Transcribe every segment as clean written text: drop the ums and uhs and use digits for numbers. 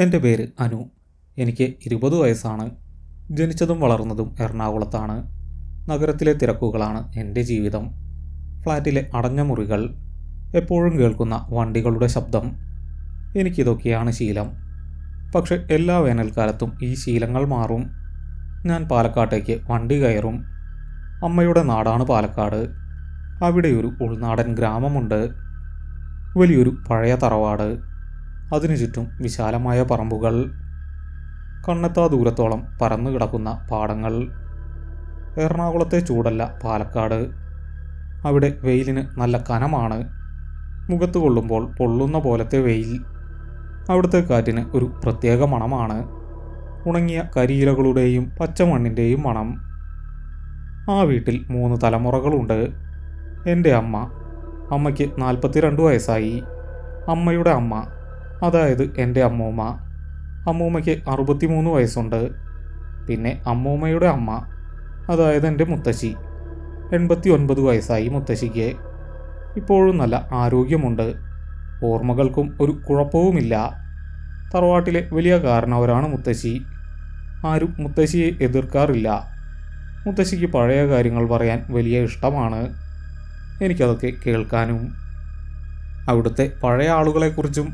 എൻ്റെ പേര് അനു. എനിക്ക് 20 വയസ്സാണ്. ജനിച്ചതും വളർന്നതും എറണാകുളത്താണ്. നഗരത്തിലെ തിരക്കുകളാണ് എൻ്റെ ജീവിതം. ഫ്ലാറ്റിലെ അടഞ്ഞ മുറികൾ, എപ്പോഴും കേൾക്കുന്ന വണ്ടികളുടെ ശബ്ദം, എനിക്കിതൊക്കെയാണ് ശീലം. പക്ഷെ എല്ലാ വേനൽക്കാലത്തും ഈ ശീലങ്ങൾ മാറും. ഞാൻ പാലക്കാട്ടേക്ക് വണ്ടി കയറും. അമ്മയുടെ നാടാണ് പാലക്കാട്. അവിടെ ഒരു ഉൾനാടൻ ഗ്രാമമുണ്ട്. വലിയൊരു പഴയ തറവാട്. അതിനു ചുറ്റും വിശാലമായ പറമ്പുകൾ, കണ്ണെത്താ ദൂരത്തോളം പരന്നു കിടക്കുന്ന പാടങ്ങൾ. എറണാകുളത്തെ ചൂടല്ല പാലക്കാട്. അവിടെ വെയിലിന് നല്ല കനമാണ്. മുഖത്ത് കൊള്ളുമ്പോൾ പൊള്ളുന്ന പോലത്തെ വെയിൽ. അവിടുത്തെ കാറ്റിന് ഒരു പ്രത്യേക മണമാണ്. ഉണങ്ങിയ കരിയിലകളുടെയും പച്ചമണ്ണിൻ്റെയും മണം. ആ വീട്ടിൽ 3 തലമുറകളുണ്ട്. എൻ്റെ അമ്മയ്ക്ക് 42 വയസ്സായി. അമ്മയുടെ അമ്മ, അതായത് എൻ്റെ അമ്മൂമ്മയ്ക്ക് 63 വയസ്സുണ്ട്. പിന്നെ അമ്മൂമ്മയുടെ അമ്മ, അതായത് എൻ്റെ മുത്തശ്ശി, 89 വയസ്സായി മുത്തശ്ശിക്ക്. ഇപ്പോഴും നല്ല ആരോഗ്യമുണ്ട്. ഓർമ്മകൾക്കും ഒരു കുഴപ്പവുമില്ല. തറവാട്ടിലെ വലിയ കാരണവരാണ് മുത്തശ്ശി. ആരും മുത്തശ്ശിയെ എതിർക്കാറില്ല. മുത്തശ്ശിക്ക് പഴയ കാര്യങ്ങൾ പറയാൻ വലിയ ഇഷ്ടമാണ്. എനിക്കതൊക്കെ കേൾക്കാനും. അവിടുത്തെ പഴയ ആളുകളെക്കുറിച്ചും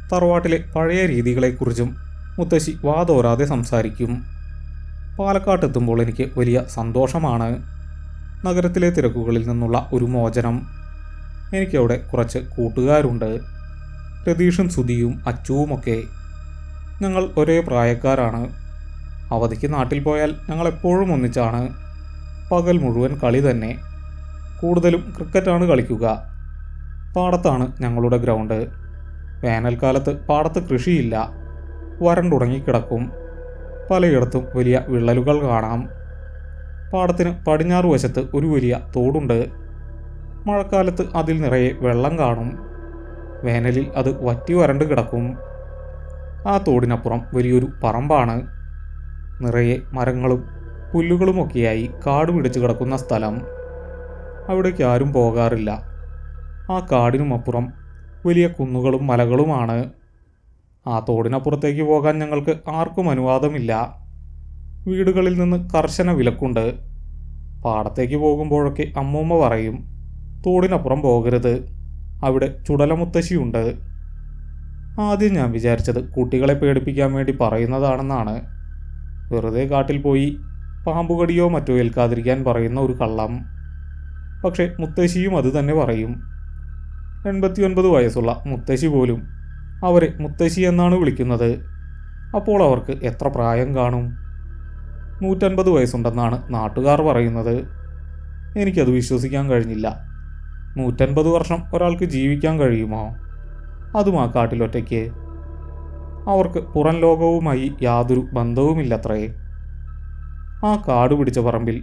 തറവാട്ടിലെ പഴയ രീതികളെക്കുറിച്ചും മുത്തശ്ശി വാതോരാതെ സംസാരിക്കും. പാലക്കാട്ടെത്തുമ്പോൾ എനിക്ക് വലിയ സന്തോഷമാണ്. നഗരത്തിലെ തിരക്കുകളിൽ നിന്നുള്ള ഒരു മോചനം. എനിക്കവിടെ കുറച്ച് കൂട്ടുകാരുണ്ട്. രതീഷും സുധിയും അച്ചുവുമൊക്കെ. ഞങ്ങൾ ഒരേ പ്രായക്കാരാണ്. അവധിക്ക് നാട്ടിൽ പോയാൽ ഞങ്ങളെപ്പോഴും ഒന്നിച്ചാണ്. പകൽ മുഴുവൻ കളി തന്നെ. കൂടുതലും ക്രിക്കറ്റാണ് കളിക്കുക. പാടത്താണ് ഞങ്ങളുടെ ഗ്രൗണ്ട്. വേനൽക്കാലത്ത് പാടത്ത് കൃഷിയില്ല. വരണ്ടുണങ്ങിക്കിടക്കും. പലയിടത്തും വലിയ വിള്ളലുകൾ കാണാം. പാടത്തിന് പടിഞ്ഞാറ് വശത്ത് ഒരു വലിയ തോടുണ്ട്. മഴക്കാലത്ത് അതിൽ നിറയെ വെള്ളം കാണും. വേനലിൽ അത് വറ്റി വരണ്ട് കിടക്കും. ആ തോടിനപ്പുറം വലിയൊരു പറമ്പാണ്. നിറയെ മരങ്ങളും പുല്ലുകളുമൊക്കെയായി കാട് പിടിച്ച് കിടക്കുന്ന സ്ഥലം. അവിടേക്ക് ആരും പോകാറില്ല. ആ കാടിനുമപ്പുറം വലിയ കുന്നുകളും മലകളുമാണ്. ആ തോടിനപ്പുറത്തേക്ക് പോകാൻ ഞങ്ങൾക്ക് ആർക്കും അനുവാദമില്ല. വീടുകളിൽ നിന്ന് കർശന വിലക്കുണ്ട്. പാടത്തേക്ക് പോകുമ്പോഴൊക്കെ അമ്മൂമ്മ പറയും, തോടിനപ്പുറം പോകരുത്, അവിടെ ചുടലമുത്തശ്ശിയുണ്ട്. ആദ്യം ഞാൻ വിചാരിച്ചത് കുട്ടികളെ പേടിപ്പിക്കാൻ വേണ്ടി പറയുന്നതാണെന്നാണ്. വെറുതെ കാട്ടിൽ പോയി പാമ്പുകടിയോ മറ്റോ ഏൽക്കാതിരിക്കാൻ പറയുന്ന ഒരു കള്ളം. പക്ഷെ മുത്തശ്ശിയും അത് തന്നെ പറയും. 89 വയസ്സുള്ള മുത്തശ്ശി പോലും അവരെ മുത്തശ്ശി എന്നാണ് വിളിക്കുന്നത്. അപ്പോൾ അവർക്ക് എത്ര പ്രായം കാണും? 150 വയസ്സുണ്ടെന്നാണ് നാട്ടുകാർ പറയുന്നത്. എനിക്കത് വിശ്വസിക്കാൻ കഴിഞ്ഞില്ല. 150 വർഷം ഒരാൾക്ക് ജീവിക്കാൻ കഴിയുമോ? അതും ആ കാട്ടിലൊറ്റയ്ക്ക്. അവർക്ക് പുറം ലോകവുമായി യാതൊരു ബന്ധവുമില്ലത്രേ. ആ കാട് പിടിച്ച പറമ്പിൽ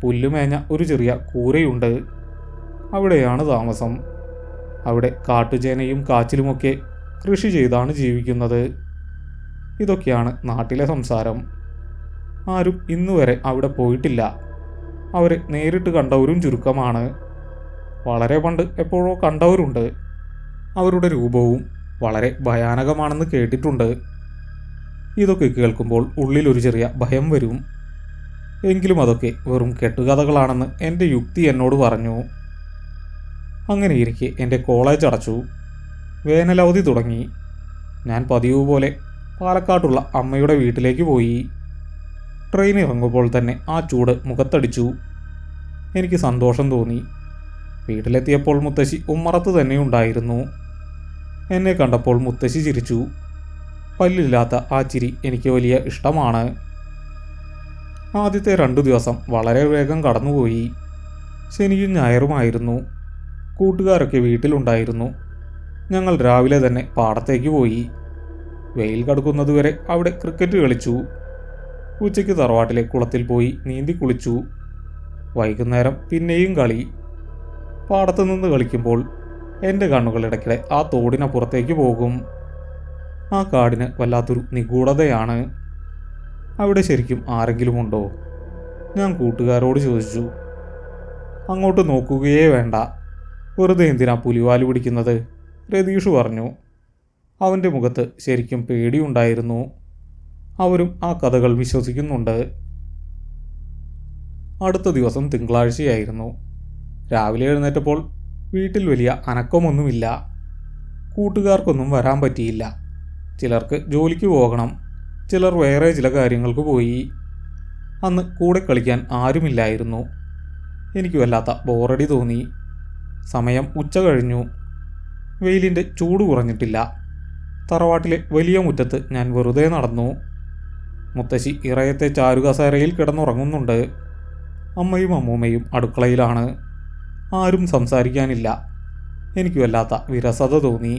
പുല്ലുമേഞ്ഞ ഒരു ചെറിയ കൂരയുണ്ട്. അവിടെയാണ് താമസം. അവിടെ കാട്ടുചേനയും കാച്ചിലുമൊക്കെ കൃഷി ചെയ്താണ് ജീവിക്കുന്നത്. ഇതൊക്കെയാണ് നാട്ടിലെ സംസാരം. ആരും ഇന്നുവരെ അവിടെ പോയിട്ടില്ല. അവരെ നേരിട്ട് കണ്ടവരും ചുരുക്കമാണ്. വളരെ പണ്ട് എപ്പോഴോ കണ്ടവരുണ്ട്. അവരുടെ രൂപവും വളരെ ഭയാനകമാണെന്ന് കേട്ടിട്ടുണ്ട്. ഇതൊക്കെ കേൾക്കുമ്പോൾ ഉള്ളിലൊരു ചെറിയ ഭയം വരും. എങ്കിലും അതൊക്കെ വെറും കെട്ടുകഥകളാണെന്ന് എൻ്റെ യുക്തി എന്നോട് പറഞ്ഞു. അങ്ങനെയിരിക്കെ എൻ്റെ കോളേജ് അടച്ചു. വേനലവധി തുടങ്ങി. ഞാൻ പതിവ് പോലെ പാലക്കാട്ടുള്ള അമ്മയുടെ വീട്ടിലേക്ക് പോയി. ട്രെയിൻ ഇറങ്ങുമ്പോൾ തന്നെ ആ ചൂട് മുഖത്തടിച്ചു. എനിക്ക് സന്തോഷം തോന്നി. വീട്ടിലെത്തിയപ്പോൾ മുത്തശ്ശി ഉമ്മറത്ത് തന്നെ ഉണ്ടായിരുന്നു. എന്നെ കണ്ടപ്പോൾ മുത്തശ്ശി ചിരിച്ചു. പല്ലില്ലാത്ത ആ ചിരി എനിക്ക് വലിയ ഇഷ്ടമാണ്. ആദ്യത്തെ 2 ദിവസം വളരെ വേഗം കടന്നുപോയി. ശനിയും ഞായറുമായിരുന്നു. കൂട്ടുകാരൊക്കെ വീട്ടിലുണ്ടായിരുന്നു. ഞങ്ങൾ രാവിലെ തന്നെ പാടത്തേക്ക് പോയി. വെയിൽ കടുക്കുന്നതുവരെ അവിടെ ക്രിക്കറ്റ് കളിച്ചു. ഉച്ചയ്ക്ക് തറവാട്ടിലെ കുളത്തിൽ പോയി നീന്തി കുളിച്ചു. വൈകുന്നേരം പിന്നെയും കളി. പാടത്തു നിന്ന് കളിക്കുമ്പോൾ എൻ്റെ കണ്ണുകളിടയ്ക്കിടെ ആ തോടിനപ്പുറത്തേക്ക് പോകും. ആ കാടിന് വല്ലാത്തൊരു നിഗൂഢതയാണ്. അവിടെ ശരിക്കും ആരെങ്കിലും ഉണ്ടോ? ഞാൻ കൂട്ടുകാരോട് ചോദിച്ചു. അങ്ങോട്ട് നോക്കുകയേ വേണ്ട, വെറുതെ എന്തിനാ പുലിവാല് പിടിക്കുന്നത്? രതീഷ് പറഞ്ഞു. അവൻ്റെ മുഖത്ത് ശരിക്കും പേടിയുണ്ടായിരുന്നു. അവരും ആ കഥകൾ വിശ്വസിക്കുന്നുണ്ട്. അടുത്ത ദിവസം തിങ്കളാഴ്ചയായിരുന്നു. രാവിലെ എഴുന്നേറ്റപ്പോൾ വീട്ടിൽ വലിയ അനക്കമൊന്നുമില്ല. കൂട്ടുകാർക്കൊന്നും വരാൻ പറ്റിയില്ല. ചിലർക്ക് ജോലിക്ക് പോകണം, ചിലർ വേറെ ചില കാര്യങ്ങൾക്ക് പോയി. അന്ന് കൂടെ കളിക്കാൻ ആരുമില്ലായിരുന്നു. എനിക്ക് വല്ലാത്ത ബോറടി തോന്നി. സമയം ഉച്ച കഴിഞ്ഞു. വെയിലിൻ്റെ ചൂട് കുറഞ്ഞിട്ടില്ല. തറവാട്ടിലെ വലിയ മുറ്റത്ത് ഞാൻ വെറുതെ നടന്നു. മുത്തശ്ശി ഇറയത്തെ ചാരുകസേരയിൽ കിടന്നുറങ്ങുന്നുണ്ട്. അമ്മയും അമ്മൂമ്മയും അടുക്കളയിലാണ്. ആരും സംസാരിക്കാനില്ല. എനിക്ക് വല്ലാത്ത വിരസത തോന്നി.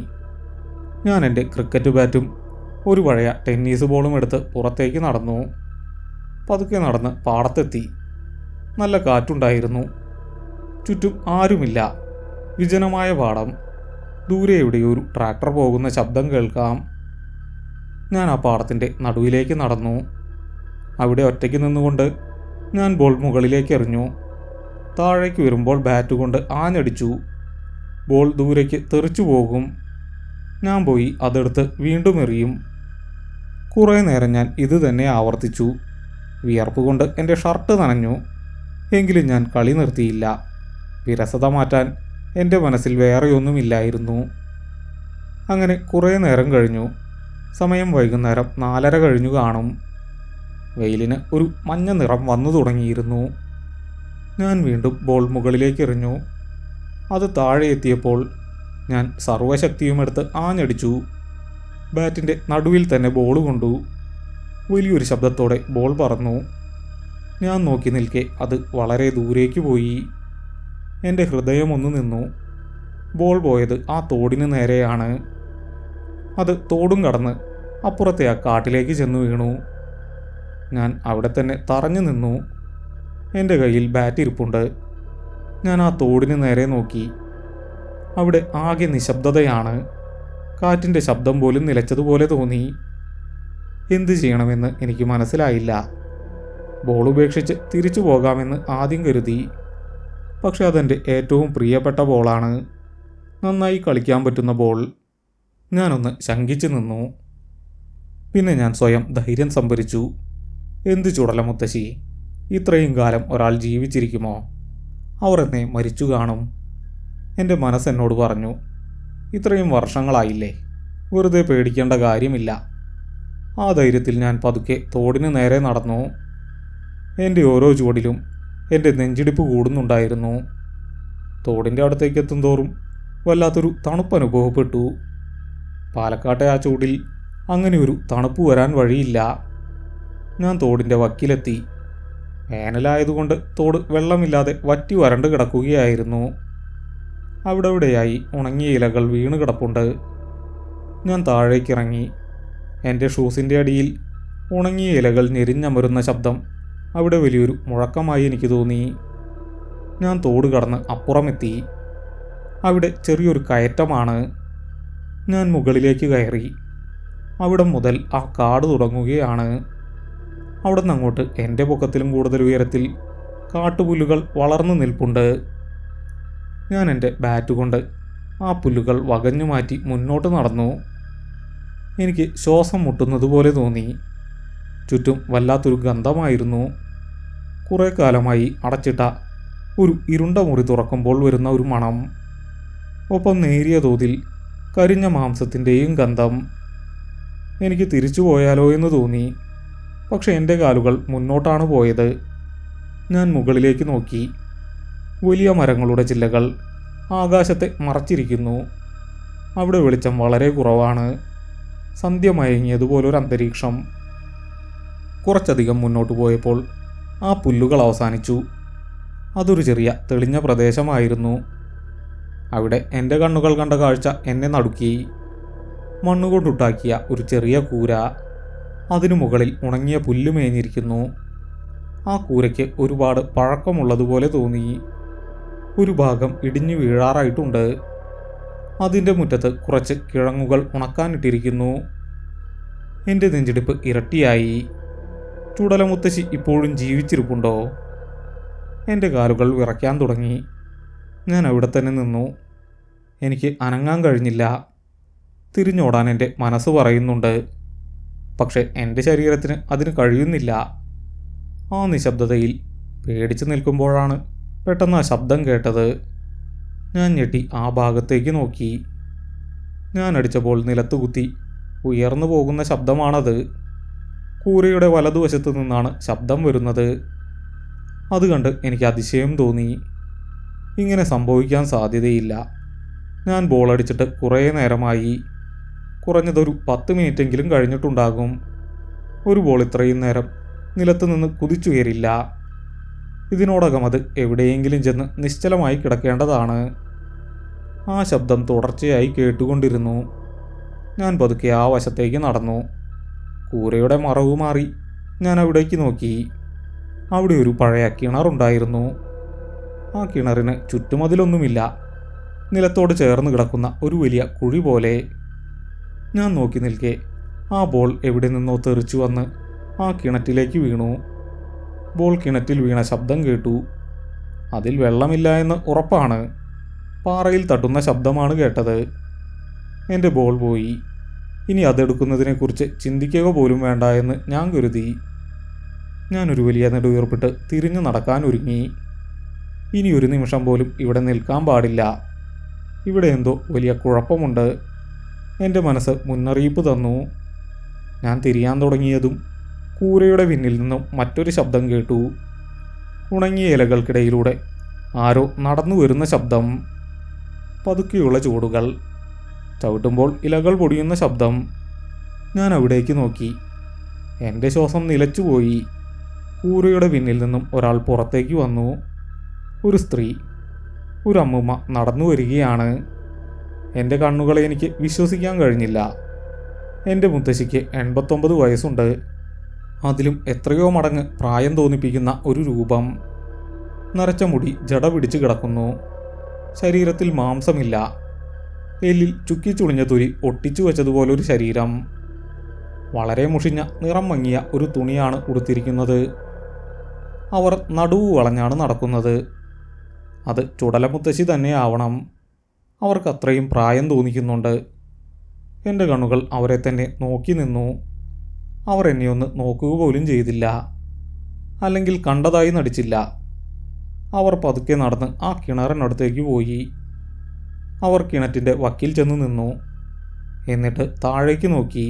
ഞാൻ എൻ്റെ ക്രിക്കറ്റ് ബാറ്റും ഒരു പഴയ ടെന്നീസ് ബോളും എടുത്ത് പുറത്തേക്ക് നടന്നു. പതുക്കെ നടന്ന് പാടത്തെത്തി. നല്ല കാറ്റുണ്ടായിരുന്നു. ചുറ്റും ആരുമില്ല. വിജനമായ പാടം. ദൂരെ എവിടെയൊരു ട്രാക്ടർ പോകുന്ന ശബ്ദം കേൾക്കാം. ഞാൻ ആ പാടത്തിൻ്റെ നടുവിലേക്ക് നടന്നു. അവിടെ ഒറ്റയ്ക്ക് നിന്നുകൊണ്ട് ഞാൻ ബോൾ മുകളിലേക്ക് എറിഞ്ഞു. താഴേക്ക് വരുമ്പോൾ ബാറ്റ് കൊണ്ട് ആഞ്ഞടിച്ചു. ബോൾ ദൂരേക്ക് തെറിച്ചു പോകും. ഞാൻ പോയി അതെടുത്ത് വീണ്ടും എറിയും. കുറേ നേരം ഞാൻ ഇത് തന്നെ ആവർത്തിച്ചു. വിയർപ്പ് കൊണ്ട് എൻ്റെ ഷർട്ട് നനഞ്ഞു. എങ്കിലും ഞാൻ കളി നിർത്തിയില്ല. വിരസത മാറ്റാൻ എൻ്റെ മനസ്സിൽ വേറെയൊന്നുമില്ലായിരുന്നു. അങ്ങനെ കുറേ നേരം കഴിഞ്ഞു. സമയം വൈകുന്നേരം 4:30 കഴിഞ്ഞു കാണും. വെയിലിന് ഒരു മഞ്ഞ നിറം വന്നു തുടങ്ങിയിരുന്നു. ഞാൻ വീണ്ടും ബോൾ മുകളിലേക്ക് എറിഞ്ഞു. അത് താഴെ എത്തിയപ്പോൾ ഞാൻ സർവ്വശക്തിയുമെടുത്ത് ആഞ്ഞടിച്ചു. ബാറ്റിൻ്റെ നടുവിൽ തന്നെ ബോൾ കൊണ്ടു. വലിയൊരു ശബ്ദത്തോടെ ബോൾ പറന്നു. ഞാൻ നോക്കി നിൽക്കെ അത് വളരെ ദൂരേക്ക് പോയി. എൻ്റെ ഹൃദയമൊന്നു നിന്നു. ബോൾ പോയത് ആ തോടിന് നേരെയാണ്. അത് തോടും കടന്ന് അപ്പുറത്തെ ആ കാട്ടിലേക്ക് ചെന്ന് വീണു. ഞാൻ അവിടെ തന്നെ തറഞ്ഞു നിന്നു. എൻ്റെ കയ്യിൽ ബാറ്റ് ഇരിപ്പുണ്ട്. ഞാൻ ആ തോടിന് നേരെ നോക്കി. അവിടെ ആകെ നിശബ്ദതയാണ്. കാറ്റിൻ്റെ ശബ്ദം പോലും നിലച്ചതുപോലെ തോന്നി. എന്തു ചെയ്യണമെന്ന് എനിക്ക് മനസ്സിലായില്ല. ബോൾ ഉപേക്ഷിച്ച് തിരിച്ചു പോകാമെന്ന് ആദ്യം കരുതി. പക്ഷെ അതെൻ്റെ ഏറ്റവും പ്രിയപ്പെട്ട ബോളാണ്. നന്നായി കളിക്കാൻ പറ്റുന്ന ബോൾ. ഞാനൊന്ന് ശങ്കിച്ചു നിന്നു. പിന്നെ ഞാൻ സ്വയം ധൈര്യം സംഭരിച്ചു. എന്തു ചുടല മുത്തശ്ശി, ഇത്രയും കാലം ഒരാൾ ജീവിച്ചിരിക്കുമോ? അവർ എന്നെ മരിച്ചു കാണും. എൻ്റെ മനസ്സെന്നോട് പറഞ്ഞു. ഇത്രയും വർഷങ്ങളായില്ലേ, വെറുതെ പേടിക്കേണ്ട കാര്യമില്ല. ആ ധൈര്യത്തിൽ ഞാൻ പതുക്കെ തോടിന് നേരെ നടന്നു. എൻ്റെ ഓരോ ചുവടിലും എൻ്റെ നെഞ്ചിടിപ്പ് കൂടുന്നുണ്ടായിരുന്നു. തോടിൻ്റെ അടുത്തേക്ക് എത്തുന്തോറും വല്ലാത്തൊരു തണുപ്പ് അനുഭവപ്പെട്ടു. പാലക്കാട്ടെ ആ ചൂടിൽ അങ്ങനെ ഒരു തണുപ്പ് വരാൻ വഴിയില്ല. ഞാൻ തോടിൻ്റെ വക്കിലെത്തി. വേനലായതുകൊണ്ട് തോട് വെള്ളമില്ലാതെ വറ്റി വരണ്ട് കിടക്കുകയായിരുന്നു. അവിടെവിടെയായി ഉണങ്ങിയ ഇലകൾ വീണ് കിടപ്പുണ്ട്. ഞാൻ താഴേക്കിറങ്ങി. എൻ്റെ ഷൂസിൻ്റെ അടിയിൽ ഉണങ്ങിയ ഇലകൾ ഞെരിഞ്ഞമരുന്ന ശബ്ദം അവിടെ വലിയൊരു മുഴക്കമായി എനിക്ക് തോന്നി. ഞാൻ തോട് കടന്ന് അപ്പുറമെത്തി. അവിടെ ചെറിയൊരു കയറ്റമാണ്. ഞാൻ മുകളിലേക്ക് കയറി. അവിടെ മുതൽ ആ കാട് തുടങ്ങുകയാണ്. അവിടെ നിന്ന് അങ്ങോട്ട് എൻ്റെ പൊക്കത്തിലും കൂടുതൽ ഉയരത്തിൽ കാട്ടുപുല്ലുകൾ വളർന്നു നിൽപ്പുണ്ട്. ഞാൻ എൻ്റെ ബാറ്റ് കൊണ്ട് ആ പുല്ലുകൾ വകഞ്ഞു മാറ്റി മുന്നോട്ട് നടന്നു. എനിക്ക് ശ്വാസം മുട്ടുന്നത് പോലെ തോന്നി. ചുറ്റും വല്ലാത്തൊരു ഗന്ധമായിരുന്നു. കുറേ കാലമായി അടച്ചിട്ട ഒരു ഇരുണ്ട മുറി തുറക്കുമ്പോൾ വരുന്ന ഒരു മണം. ഒപ്പം നേരിയ തോതിൽ കരിഞ്ഞ മാംസത്തിൻ്റെയും ഗന്ധം. എനിക്ക് തിരിച്ചു പോയാലോ എന്ന് തോന്നി. പക്ഷെ എൻ്റെ കാലുകൾ മുന്നോട്ടാണ് പോയത്. ഞാൻ മുകളിലേക്ക് നോക്കി. വലിയ മരങ്ങളുടെ ചില്ലകൾ ആകാശത്തെ മറച്ചിരിക്കുന്നു. അവിടെ വെളിച്ചം വളരെ കുറവാണ്. സന്ധ്യ മയങ്ങിയതുപോലൊരു അന്തരീക്ഷം. കുറച്ചധികം മുന്നോട്ട് പോയപ്പോൾ ആ പുല്ലുകൾ അവസാനിച്ചു. അതൊരു ചെറിയ തെളിഞ്ഞ പ്രദേശമായിരുന്നു. അവിടെ എൻ്റെ കണ്ണുകൾ കണ്ട കാഴ്ച എന്നെ നടുക്കി. മണ്ണുകൊണ്ടുണ്ടാക്കിയ ഒരു ചെറിയ കൂര. അതിനു മുകളിൽ ഉണങ്ങിയ പുല്ല് മേഞ്ഞിരിക്കുന്നു. ആ കൂരയ്ക്ക് ഒരുപാട് പഴക്കമുള്ളതുപോലെ തോന്നി. ഒരു ഭാഗം ഇടിഞ്ഞു വീഴാറായിട്ടുണ്ട്. അതിൻ്റെ മുറ്റത്ത് കുറച്ച് കിഴങ്ങുകൾ ഉണക്കാനിട്ടിരിക്കുന്നു. എൻ്റെ നെഞ്ചിടിപ്പ് ഇരട്ടിയായി. ചുടലമുത്തശ്ശി ഇപ്പോഴും ജീവിച്ചിരിപ്പുണ്ടോ? എൻ്റെ കാലുകൾ വിറയ്ക്കാൻ തുടങ്ങി. ഞാൻ അവിടെ തന്നെ നിന്നു. എനിക്ക് അനങ്ങാൻ കഴിഞ്ഞില്ല. തിരിഞ്ഞോടാൻ എൻ്റെ മനസ്സ് പറയുന്നുണ്ട്. പക്ഷെ എൻ്റെ ശരീരത്തിന് അതിന് കഴിയുന്നില്ല. ആ നിശബ്ദതയിൽ പേടിച്ചു നിൽക്കുമ്പോഴാണ് പെട്ടെന്ന് ആ ശബ്ദം കേട്ടത്. ഞാൻ ഞെട്ടി ആ ഭാഗത്തേക്ക് നോക്കി. ഞാൻ അടിച്ചപ്പോൾ നിലത്ത് കുത്തി ഉയർന്നു പോകുന്ന ശബ്ദമാണത്. കൂരയുടെ വലതുവശത്തു നിന്നാണ് ശബ്ദം വരുന്നത്. അത് കണ്ട് എനിക്ക് അതിശയം തോന്നി. ഇങ്ങനെ സംഭവിക്കാൻ സാധ്യതയില്ല. ഞാൻ ബോളടിച്ചിട്ട് കുറേ നേരമായി. കുറഞ്ഞതൊരു 10 മിനിറ്റെങ്കിലും കഴിഞ്ഞിട്ടുണ്ടാകും. ഒരു ബോൾ ഇത്രയും നേരം നിലത്ത് നിന്ന് കുതിച്ചുയരില്ല. ഇതിനോടകം അത് എവിടെയെങ്കിലും ചെന്ന് നിശ്ചലമായി കിടക്കേണ്ടതാണ്. ആ ശബ്ദം തുടർച്ചയായി കേട്ടുകൊണ്ടിരുന്നു. ഞാൻ പതുക്കെ ആ വശത്തേക്ക് നടന്നു. കൂരയുടെ മറവ് മാറി ഞാൻ അവിടേക്ക് നോക്കി. അവിടെ ഒരു പഴയ കിണറുണ്ടായിരുന്നു. ആ കിണറിന് ചുറ്റുമതിലൊന്നുമില്ല. നിലത്തോട് ചേർന്ന് കിടക്കുന്ന ഒരു വലിയ കുഴി പോലെ. ഞാൻ നോക്കി നിൽക്കെ ആ ബോൾ എവിടെ നിന്നോ തെറിച്ചു വന്ന് ആ കിണറ്റിലേക്ക് വീണു. ബോൾ കിണറ്റിൽ വീണ ശബ്ദം കേട്ടു. അതിൽ വെള്ളമില്ല എന്ന് ഉറപ്പാണ്. പാറയിൽ തട്ടുന്ന ശബ്ദമാണ് കേട്ടത്. എൻ്റെ ബോൾ പോയി. ഇനി അതെടുക്കുന്നതിനെക്കുറിച്ച് ചിന്തിക്കുക പോലും വേണ്ട എന്ന് ഞാൻ കരുതി. ഞാനൊരു വലിയ നെടുവീർപ്പിട്ട് തിരിഞ്ഞു നടക്കാൻ ഒരുങ്ങി. ഇനി ഒരു നിമിഷം പോലും ഇവിടെ നിൽക്കാൻ പാടില്ല. ഇവിടെ എന്തോ വലിയ കുഴപ്പമുണ്ട്. എൻ്റെ മനസ്സ് മുന്നറിയിപ്പ് തന്നു. ഞാൻ തിരിയാൻ തുടങ്ങിയതും കൂരയുടെ പിന്നിൽ നിന്നും മറ്റൊരു ശബ്ദം കേട്ടു. ഉണങ്ങിയ ഇലകൾക്കിടയിലൂടെ ആരോ നടന്നു വരുന്ന ശബ്ദം. പതുക്കെയുള്ള ചൂടുകൾ. ചവിട്ടുമ്പോൾ ഇലകൾ പൊടിയുന്ന ശബ്ദം. ഞാൻ അവിടേക്ക് നോക്കി. എൻ്റെ ശ്വാസം നിലച്ചുപോയി. കൂരയുടെ പിന്നിൽ നിന്നും ഒരാൾ പുറത്തേക്ക് വന്നു. ഒരു സ്ത്രീ, ഒരു അമ്മൂമ്മ നടന്നു വരികയാണ്. എൻ്റെ കണ്ണുകളെ എനിക്ക് വിശ്വസിക്കാൻ കഴിഞ്ഞില്ല. എൻ്റെ മുത്തശ്ശിക്ക് 89 വയസ്സുണ്ട്. അതിലും എത്രയോ മടങ്ങ് പ്രായം തോന്നിപ്പിക്കുന്ന ഒരു രൂപം. നരച്ച മുടി ജട പിടിച്ച് കിടക്കുന്നു. ശരീരത്തിൽ മാംസമില്ല. എല്ലിൽ ചുക്കിച്ചുളിഞ്ഞ തൊലി ഒട്ടിച്ചു വെച്ചതുപോലൊരു ശരീരം. വളരെ മുഷിഞ്ഞ നിറം മങ്ങിയ ഒരു തുണിയാണ് ഉടുത്തിരിക്കുന്നത്. അവർ നടുവ് വളഞ്ഞാണ് നടക്കുന്നത്. അത് ചുടലമുത്തശ്ശി തന്നെ ആവണം. അവർക്ക് അത്രയും പ്രായം തോന്നിക്കുന്നുണ്ട്. എൻ്റെ കണ്ണുകൾ അവരെ തന്നെ നോക്കി നിന്നു. അവർ എന്നെ ഒന്ന് നോക്കുക പോലും ചെയ്തില്ല. അല്ലെങ്കിൽ കണ്ടതായി നടിച്ചില്ല. അവർ പതുക്കെ നടന്ന് ആ കിണറിനടുത്തേക്ക് പോയി. അവർ കിണറ്റിൻ്റെ വക്കിൽ ചെന്ന് നിന്നു. എന്നിട്ട് താഴേക്ക് നോക്കി.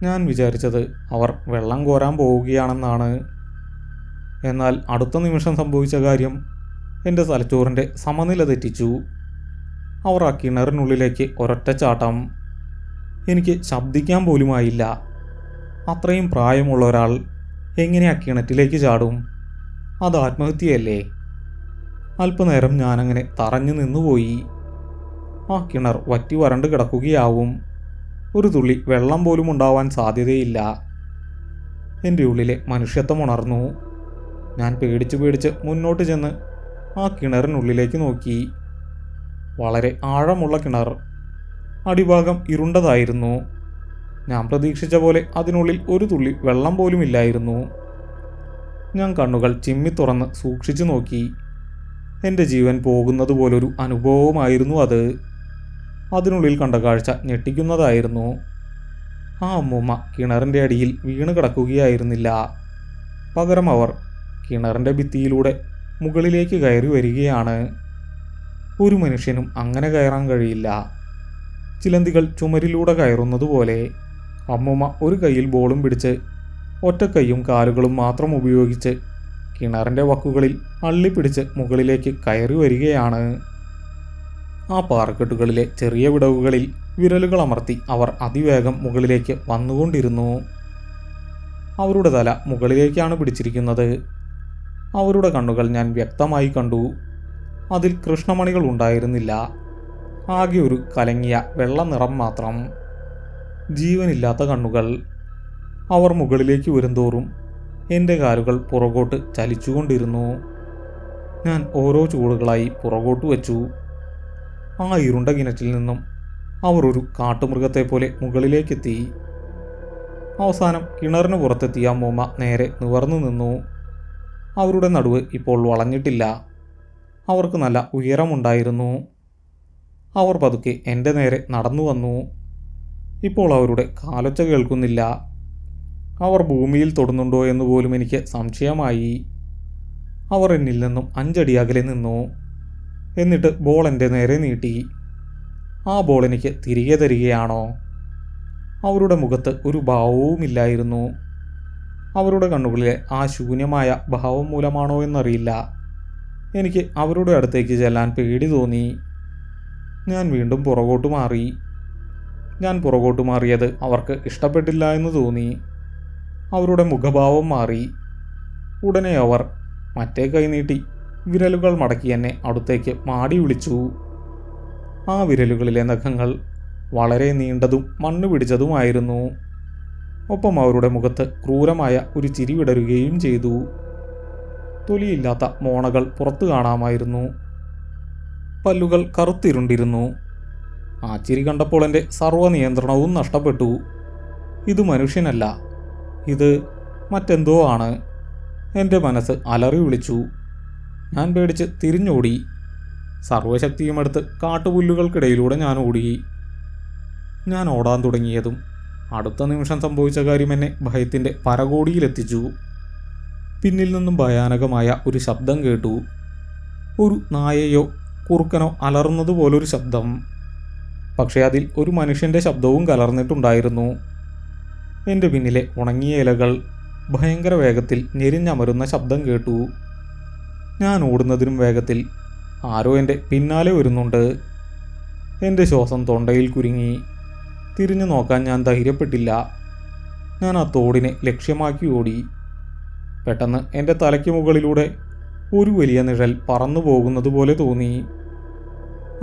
ഞാൻ വിചാരിച്ചത് അവർ വെള്ളം കോരാൻ പോവുകയാണെന്നാണ്. എന്നാൽ അടുത്ത നിമിഷം സംഭവിച്ച കാര്യം എൻ്റെ തലച്ചോറിൻ്റെ സമനില തെറ്റിച്ചു. അവർ ആ കിണറിനുള്ളിലേക്ക് ഒരൊറ്റച്ചാട്ടം. എനിക്ക് ശബ്ദിക്കാൻ പോലുമായില്ല. അത്രയും പ്രായമുള്ള ഒരാൾ എങ്ങനെ ആ കിണറ്റിലേക്ക് ചാടും? അത് ആത്മഹത്യയല്ലേ? അല്പനേരം ഞാനങ്ങനെ തറഞ്ഞു നിന്നുപോയി. ആ കിണർ വറ്റി വരണ്ട് കിടക്കുകയാവും. ഒരു തുള്ളി വെള്ളം പോലും ഉണ്ടാവാൻ സാധ്യതയില്ല. എൻ്റെ ഉള്ളിലെ മനുഷ്യത്വം ഉണർന്നു. ഞാൻ പേടിച്ച് മുന്നോട്ട് ചെന്ന് ആ കിണറിനുള്ളിലേക്ക് നോക്കി. വളരെ ആഴമുള്ള കിണർ. അടിഭാഗം ഇരുണ്ടതായിരുന്നു. ഞാൻ പ്രതീക്ഷിച്ച പോലെ അതിനുള്ളിൽ ഒരു തുള്ളി വെള്ളം പോലും ഇല്ലായിരുന്നു. ഞാൻ കണ്ണുകൾ ചിമ്മി തുറന്ന് സൂക്ഷിച്ചു നോക്കി. എൻ്റെ ജീവൻ പോകുന്നത് പോലൊരു അനുഭവമായിരുന്നു അത്. അതിനുള്ളിൽ കണ്ട കാഴ്ച ഞെട്ടിക്കുന്നതായിരുന്നു. ആ അമ്മൂമ്മ കിണറിൻ്റെ അടിയിൽ വീണ് കിടക്കുകയായിരുന്നില്ല. പകരം അവർ കിണറിൻ്റെ ഭിത്തിയിലൂടെ മുകളിലേക്ക് കയറി വരികയാണ്. ഒരു മനുഷ്യനും അങ്ങനെ കയറാൻ കഴിയില്ല. ചിലന്തികൾ ചുമരിലൂടെ കയറുന്നത് പോലെ അമ്മൂമ്മ ഒരു കൈയിൽ ബോളും പിടിച്ച് ഒറ്റക്കൈയും കാലുകളും മാത്രം ഉപയോഗിച്ച് കിണറിൻ്റെ വക്കുകളിൽ അള്ളിപ്പിടിച്ച് മുകളിലേക്ക് കയറി വരികയാണ്. ആ പാറക്കെട്ടുകളിലെ ചെറിയ വിടവുകളിൽ വിരലുകൾ അമർത്തി അവർ അതിവേഗം മുകളിലേക്ക് വന്നുകൊണ്ടിരുന്നു. അവരുടെ തല മുകളിലേക്കാണ് പിടിച്ചിരിക്കുന്നത്. അവരുടെ കണ്ണുകൾ ഞാൻ വ്യക്തമായി കണ്ടു. അതിൽ കൃഷ്ണമണികൾ ഉണ്ടായിരുന്നില്ല. ആകെ ഒരു കലങ്ങിയ വെള്ള നിറം മാത്രം. ജീവനില്ലാത്ത കണ്ണുകൾ. അവർ മുകളിലേക്ക് വരുന്തോറും എൻ്റെ കാലുകൾ പുറകോട്ട് ചലിച്ചുകൊണ്ടിരുന്നു. ഞാൻ ഓരോ ചൂടുകളായി പുറകോട്ട് വച്ചു. ആ ഇരുണ്ട കിണറ്റിൽ നിന്നും അവർ ഒരു കാട്ടുമൃഗത്തെ പോലെ മുകളിലേക്കെത്തി. അവസാനം കിണറിന് പുറത്തെത്തിയ അമ്മൂമ്മ നേരെ നിവർന്നു നിന്നു. അവരുടെ നടുവ് ഇപ്പോൾ വളഞ്ഞിട്ടില്ല. അവർക്ക് നല്ല ഉയരമുണ്ടായിരുന്നു. അവർ പതുക്കെ എൻ്റെ നേരെ നടന്നു വന്നു. ഇപ്പോൾ അവരുടെ കാലൊച്ച കേൾക്കുന്നില്ല. അവർ ഭൂമിയിൽ തൊടുന്നുണ്ടോ എന്ന് പോലും എനിക്ക് സംശയമായി. അവർ എന്നിൽ നിന്നും 5 അടി അകലെ നിന്നു. എന്നിട്ട് ബോൾ എൻ്റെ നേരെ നീട്ടി. ആ ബോൾ എനിക്ക് തിരികെ തരികയാണോ? അവരുടെ മുഖത്ത് ഒരു ഭാവവുമില്ലായിരുന്നു. അവരുടെ കണ്ണുകളിലെ ആ ശൂന്യമായ ഭാവം മൂലമാണോ എന്നറിയില്ല, എനിക്ക് അവരുടെ അടുത്തേക്ക് ചെല്ലാൻ പേടി തോന്നി. ഞാൻ വീണ്ടും പുറകോട്ട് മാറി. ഞാൻ പുറകോട്ട് മാറിയത് അവർക്ക് ഇഷ്ടപ്പെട്ടില്ല എന്ന് തോന്നി. അവരുടെ മുഖഭാവം മാറി. ഉടനെ അവർ മറ്റേ കൈ നീട്ടി വിരലുകൾ മടക്കി എന്നെ അടുത്തേക്ക് മാടി വിളിച്ചു. ആ വിരലുകളിലെ നഖങ്ങൾ വളരെ നീണ്ടതും മണ്ണ് പിടിച്ചതുമായിരുന്നു. ഒപ്പം അവരുടെ മുഖത്ത് ക്രൂരമായ ഒരു ചിരി വിടരുകയും ചെയ്തു. തൊലിയില്ലാത്ത മോണകൾ പുറത്തു കാണാമായിരുന്നു. പല്ലുകൾ കറുത്തിരുണ്ടിരുന്നു. ആ ചിരി കണ്ടപ്പോൾ എൻ്റെ സർവ്വനിയന്ത്രണവും നഷ്ടപ്പെട്ടു. ഇത് മനുഷ്യനല്ല, ഇത് മറ്റെന്തോ ആണ്. എൻ്റെ മനസ്സ് അലറി വിളിച്ചു. ഞാൻ പേടിച്ച് തിരിഞ്ഞോടി. സർവ്വശക്തിയുമെടുത്ത് കാട്ടുപുല്ലുകൾക്കിടയിലൂടെ ഞാൻ ഓടി. ഞാൻ ഓടാൻ തുടങ്ങിയതും അടുത്ത നിമിഷം സംഭവിച്ച കാര്യം എന്നെ ഭയത്തിൻ്റെ പരകോടിയിലെത്തിച്ചു. പിന്നിൽ നിന്നും ഭയാനകമായ ഒരു ശബ്ദം കേട്ടു. ഒരു നായയോ കുറുക്കനോ അലറുന്നത് പോലൊരു ശബ്ദം. പക്ഷേ അതിൽ ഒരു മനുഷ്യൻ്റെ ശബ്ദവും കലർന്നിട്ടുണ്ടായിരുന്നു. എൻ്റെ പിന്നിലെ ഉണങ്ങിയ ഇലകൾ ഭയങ്കര വേഗത്തിൽ ഞെരിഞ്ഞമരുന്ന ശബ്ദം കേട്ടു. ഞാൻ ഓടുന്നതിനും വേഗത്തിൽ ആരോ എൻ്റെ പിന്നാലെ വരുന്നുണ്ട്. എൻ്റെ ശ്വാസം തൊണ്ടയിൽ കുരുങ്ങി. തിരിഞ്ഞു നോക്കാൻ ഞാൻ ധൈര്യപ്പെട്ടില്ല. ഞാൻ ആ തോടിനെ ലക്ഷ്യമാക്കി ഓടി. പെട്ടെന്ന് എൻ്റെ തലയ്ക്ക് മുകളിലൂടെ ഒരു വലിയ നിഴൽ പറന്നു പോകുന്നത് പോലെ തോന്നി.